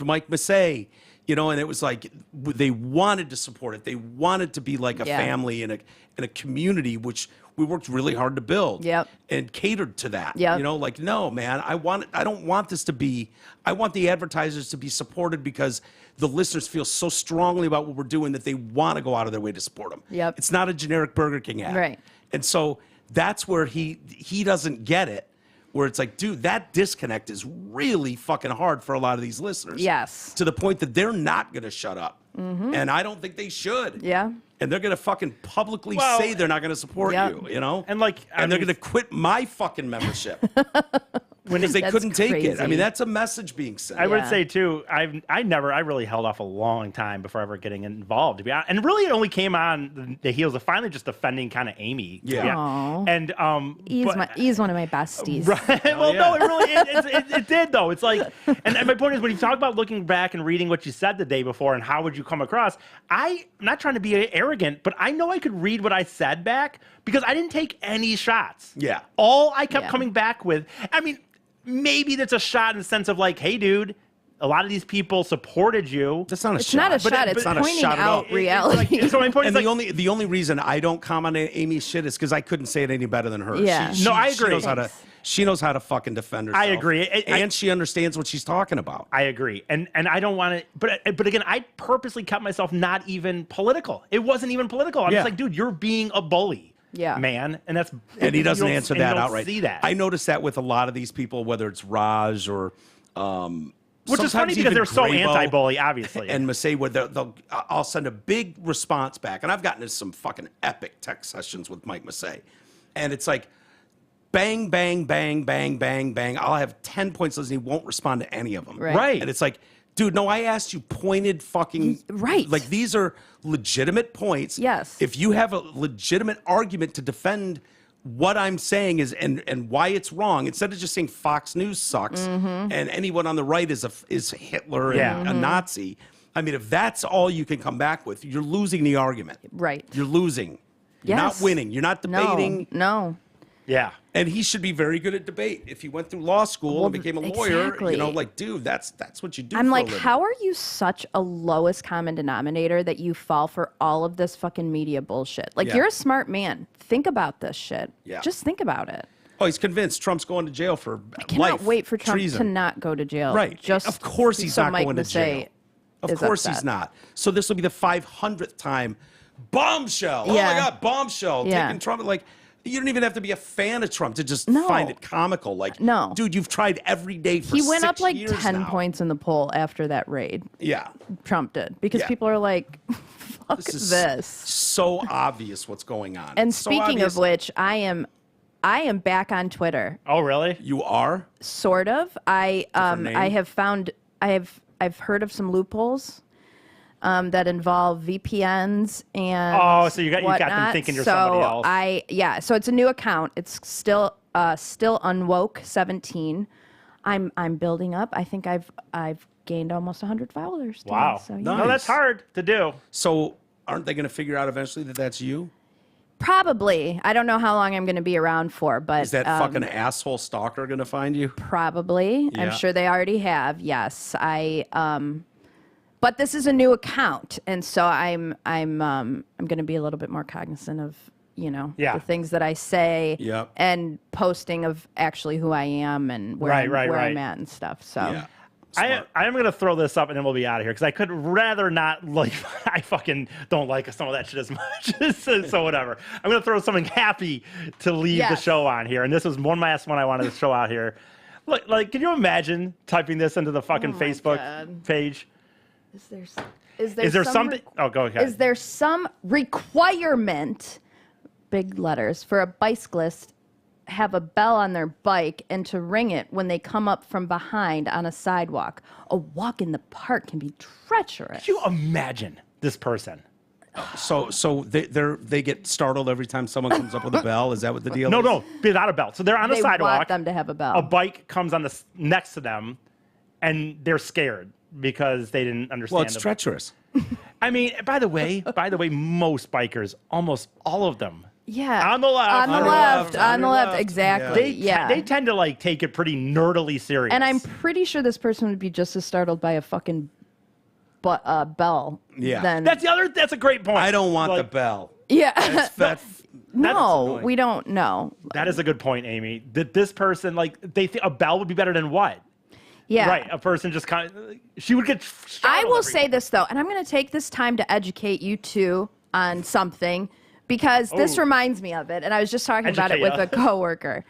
Mike Massey, you know, and it was like they wanted to support it. They wanted to be like a
Yeah.
family and a community, which we worked really hard to build.
Yep.
And catered to that.
Yep.
You know, like, no, man, I don't want this to be, I want the advertisers to be supported because the listeners feel so strongly about what we're doing that they want to go out of their way to support them.
Yep.
It's not a generic Burger King ad.
Right.
And so that's where he doesn't get it, where it's like, dude, that disconnect is really fucking hard for a lot of these listeners.
Yes.
To the point that they're not going to shut up. And I don't think they should.
Yeah.
And they're going to fucking publicly
Well,
say they're not going to support
Yep.
you, you know?
And like, I
And they're
mean,
going to quit my fucking membership because they
That's
couldn't take it. I
crazy.
mean, that's a message being sent.
I would
Yeah.
say too, I really held off a long time before ever getting involved, to be honest. And really, it only came on the heels of finally just defending kind of Amy. to be
Yeah.
honest. And
He's one of my besties.
Right. Well,
yeah.
no, it really it did though. It's like, and my point is when you talk about looking back and reading what you said the day before and how would you come across, I'm not trying to be arrogant, but I know I could read what I said back because I didn't take any shots.
Yeah.
All I kept
Yeah.
coming back with, I mean, maybe that's a shot in the sense of like, hey, dude, a lot of these people supported you.
That's not a
It's
shot.
not a
But
shot.
it's
It's
not a
pointing
shot at all.
out reality.
So my point is
And
like,
the only reason I don't comment on Amy's shit is because I couldn't say it any better than her.
Yeah.
No, I
She
agree.
knows how to fucking defend herself.
I agree.
And she understands what she's talking about.
I agree, and I don't want to, but again, I purposely kept myself not even political. It wasn't even political. I'm
Yeah.
just like, dude, you're being a bully,
Yeah.
man, and that's
And he doesn't
you don't-
answer
and you
that
don't
outright.
See that?
I noticed that with a lot of these people, whether it's Raj or
which is funny
sometimes
because
even
they're so
Grabo
anti-bully, obviously.
and Massey, where I'll send a big response back, and I've gotten into some fucking epic text sessions with Mike Massey, and it's like bang, bang, bang, bang, bang, bang. I'll have 10 points and he won't respond to any of them.
Right.
Right.
And it's like, dude, no, I asked you pointed fucking
Right.
Like these are legitimate points.
Yes.
If you have a legitimate argument to defend what I'm saying is and why it's wrong, instead of just saying Fox News sucks and anyone on the right is Hitler and
Yeah.
a Nazi. I mean, if that's all you can come back with, you're losing the argument.
Right.
You're losing. You're not
Yes.
winning. You're not debating.
No.
yeah,
And he should be very good at debate. If he went through law school
Well,
and became a lawyer,
exactly.
you know, like, dude, that's what you do.
I'm
for a
like,
living.
how are you such a lowest common denominator that you fall for all of this fucking media bullshit? Like,
Yeah.
you're a smart man. Think about this shit.
Yeah.
Just think about it.
Oh, he's convinced Trump's going to jail for
I cannot
life.
wait for Trump
treason.
to not go to jail.
Right.
Just
of course he's
so
not
Mike
going to
Massey
jail. Of
is
course he's
upset.
not. So this will be the 500th time. Bombshell. Oh my
Yeah.
God, bombshell.
Yeah.
Taking Trump. Like, you don't even have to be a fan of Trump to just
No.
find it comical. Like,
No.
dude, you've tried every day for
He went
6
up like
years
10
now.
points in the poll after that raid.
Yeah.
Trump did. Because
Yeah.
people are like, fuck
This is
this.
so obvious what's going on.
And
It's so
speaking
obvious.
of which, I am back on Twitter.
oh really?
You are?
Sort of. I
name?
I've heard of some loopholes that involve VPNs and
Oh, so you got them
whatnot.
thinking you're
so
somebody else.
So it's a new account. It's still unwoke 17. I'm building up. I think I've gained almost 100 followers. today.
Wow.
So, yeah.
Nice.
No, that's hard to do.
So aren't they going to figure out eventually that that's you?
Probably. I don't know how long I'm going to be around for, but
Is that fucking asshole stalker going to find you?
probably.
Yeah.
I'm sure they already have. Yes. But this is a new account, and so I'm going to be a little bit more cognizant of,
Yeah.
the things that I say
Yep.
and posting of actually who I am and where,
Right,
I'm,
right,
where I'm
right.
at and stuff. So
Yeah.
I am going to throw this up and then we'll be out of here because I could rather not, like, I fucking don't like some of that shit as much. So whatever. I'm going to throw something happy to leave the
Yes.
show on here. And this was one last one I wanted to show out here. Look, like, can you imagine typing this into the fucking
Oh my
Facebook
God.
page?
is
There something? Oh, go ahead.
Is there some requirement, big letters, for a bicyclist have a bell on their bike and to ring it when they come up from behind on a sidewalk? A walk in the park can be treacherous.
Could you imagine this person?
So they get startled every time someone comes up with a bell. Is that what the deal
No,
is?
no, without a belt. So they're on a
They
sidewalk.
want them to have a bell.
A bike comes on next to them, and they're scared because they didn't understand.
Well, it's
the-
treacherous.
I mean, by the way, most bikers, almost all of them,
Yeah.
on the left,
On the
On the
left.
left,
On
on
the
your
left.
left.
Exactly.
they they tend to like take it pretty nerdily serious.
And I'm pretty sure this person would be just as startled by a fucking bell.
Yeah.
Than,
that's a great point.
I don't want the
Like,
bell.
yeah.
That's
No,
annoying.
we don't know.
That is a good point, Amy. That this person, like, they think a bell would be better than what?
Yeah.
Right. A person just kind of, she would get.
I
startled
will
every
say
time.
this though, and I'm going to take this time to educate you two on something because this
Oh.
reminds me of it, and I was just talking about it with
Educate
a coworker.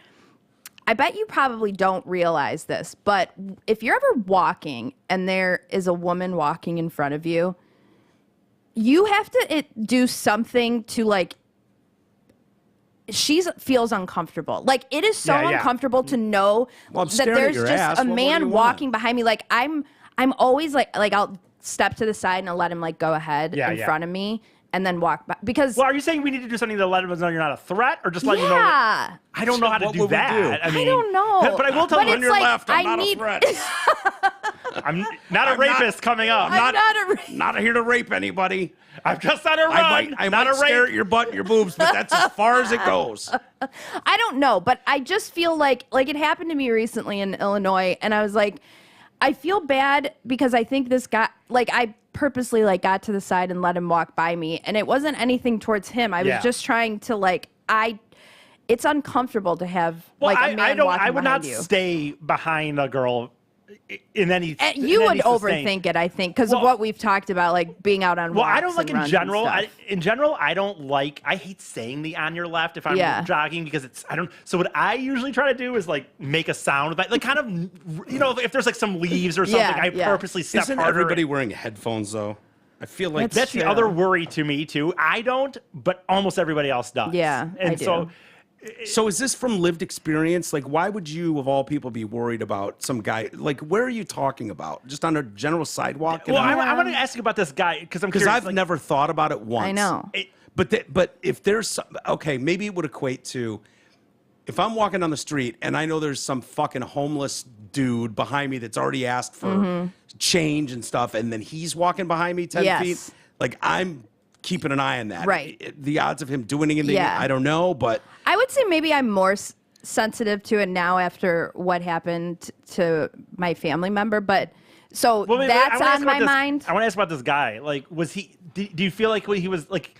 I bet you probably don't realize this, but if you're ever walking and there is a woman walking in front of you, you have to do something to like. She feels uncomfortable. Like it is so
Yeah, yeah.
uncomfortable to know
Well, I'm
that
staring at
there's
your
just
ass.
a
What more do
man
you want?
walking behind me. Like I'm always like I'll step to the side and I'll let him like go ahead
Yeah,
in
yeah.
front of me and then walk back because
Well, are you saying we need to do something to let them know you're not a threat, or just let you know?
yeah.
I don't know how to
What
do
would we
that.
do?
I mean,
don't know.
But I will tell
But
you,
it's
On your
like,
left, I'm
I
not
need-
a threat.
I'm not a
I'm not-
rapist coming up.
I'm not a
Not here to rape anybody.
I'm just on a run.
I
not
might
a
stare
rape.
at your butt and your boobs, but that's as far as it goes.
I don't know, but I just feel like it happened to me recently in Illinois, and I was like, I feel bad because I think this guy, like, I purposely like got to the side and let him walk by me, and it wasn't anything towards him. I
Yeah.
was just trying to like, it's uncomfortable to have
Well,
like a man walking
I would
behind
not
you.
stay behind a girl in any.
And
in
you
any
would
sustained-
overthink it, I think, because of
Well-
what we've talked about, like being out on
Well,
walks
I don't like
and
in
runs and
general.
stuff.
I don't like. I hate saying the on your left if I'm
Yeah.
jogging because it's. I don't. So what I usually try to do is like make a sound, like kind of, if there's like some leaves or something,
Yeah,
I
yeah.
purposely step
Isn't
harder.
everybody wearing headphones though? I feel like
That's
That's the
true.
other worry to me too. I don't, but almost everybody else does.
Yeah,
and
I
so.
do.
So is this from lived experience? Like, why would you, of all people, be worried about some guy? Like, where are you talking about? Just on a general sidewalk?
Well, I want to ask you about this guy because
Because
curious,
I've
like,
never thought about it once.
I know.
But if there's some, okay, maybe it would equate to if I'm walking down the street and I know there's some fucking homeless dude behind me that's already asked for change and stuff, and then he's walking behind me 10
Yes.
feet, like I'm keeping an eye on that.
Right.
The odds of him doing anything,
Yeah.
I don't know, but
I would say maybe I'm more sensitive to it now after what happened to my family member, but so
Well, wait,
that's
I wanna ask
on
about
my
this-
mind.
I want to ask about this guy. Like, was he? Do you feel like he was like?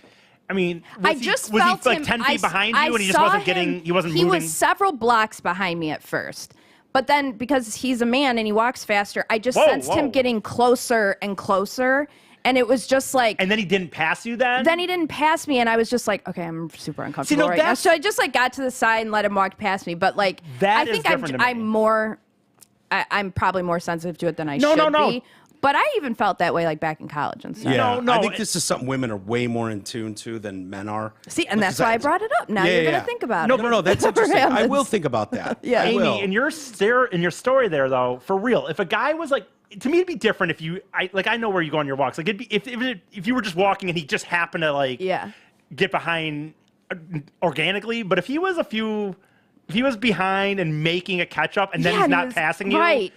I mean,
I just
was
felt
he like
him
10 feet behind
I
you, and he just
saw
wasn't
him-
getting? He wasn't
He
moving.
was several blocks behind me at first, but then because he's a man and he walks faster, I just
Whoa,
sensed him
whoa.
getting closer and closer, and it was just like.
And then he didn't pass you. Then
Then he didn't pass me, and I was just like, okay, I'm super uncomfortable
no,
right now.
that's-
So I just like got to the side and let him walk past me. But like,
That
I
is
think
different to me.
I'm more, I'm probably more sensitive to it than I
No,
should
no, no.
be. But I even felt that way like back in college and stuff.
yeah,
no,
I think
it-
this is something women are way more in tune to than men are.
See, and that's
Because
why I brought it up. Now
Yeah,
you're
yeah,
gonna
yeah.
think about
No,
it.
no, that's interesting. I
Happens.
will think about that.
Yeah.
I
Amy,
will.
in your story there though, for real, if a guy was like, to me it'd be different if you, I know where you go on your walks. Like it'd be if you were just walking and he just happened to like
Yeah.
get behind organically, but if he was behind and making a catch up and then
Yeah,
he's
and he
not
was-
passing you,
right.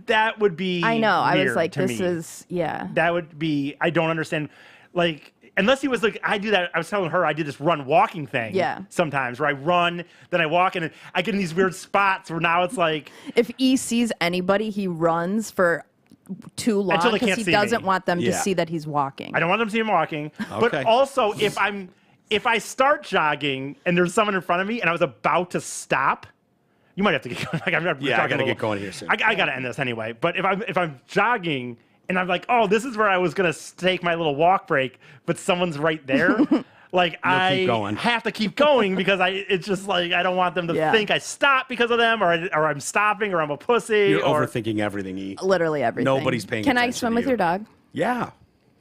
that would be.
I know. I was
weird
like,
to
this
me.
is yeah.
That would be. I don't understand. Like, unless he was like, I do that. I was telling her I did this run walking thing.
Yeah.
Sometimes where I run, then I walk, and I get in these weird spots where now it's like.
If he sees anybody, he runs for too long
Until they
because
can't
he
see
doesn't
me.
want them to
Yeah.
see that he's walking.
I don't want them to see him walking.
Okay.
But also, if I start jogging and there's someone in front of me and I was about to stop, you might have to get going. Like,
Yeah, I gotta get going here soon.
I gotta end this anyway. But if I'm jogging and I'm like, oh, this is where I was gonna take my little walk break, but someone's right there. Like I
going.
have to keep going because it's just like I don't want them to
Yeah.
think I stopped because of them, or I'm stopping, or I'm a pussy.
You're
or,
overthinking everything. E.
Literally everything.
Nobody's paying
Can I
attention
swim
to
with
you.
your dog?
Yeah,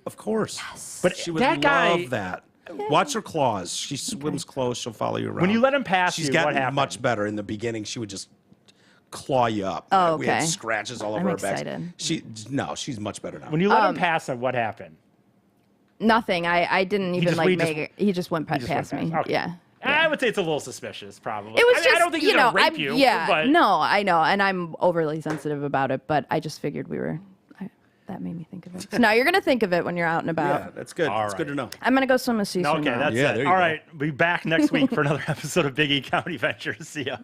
of course.
But
She would
that guy,
love that. Watch her claws. She swims close. She'll follow you around.
when you let him pass
she's
you,
gotten
what happened?
much better. In the beginning, she would just claw you up.
Oh,
We had
okay.
scratches all over
I'm
her back.
excited.
She's much better now.
When you let him pass him, what happened?
Nothing. I didn't even
just-
like
he just-
make it. He just went
Just
past
went
me.
past. Okay.
Yeah.
I would say it's a little suspicious, probably.
It was
I mean,
just,
I don't think
you
he's
know,
gonna rape you.
yeah,
but
no, I know, and I'm overly sensitive about it, but I just figured we were. that made me think of it. So now you're gonna think of it when you're out and about.
Yeah, that's good.
All
That's good to
right.
know.
I'm gonna go swim with Cecil.
Okay,
now.
that's
Yeah,
it.
there you
All
go.
right, be back next week for another episode of Big E County Ventures. See ya.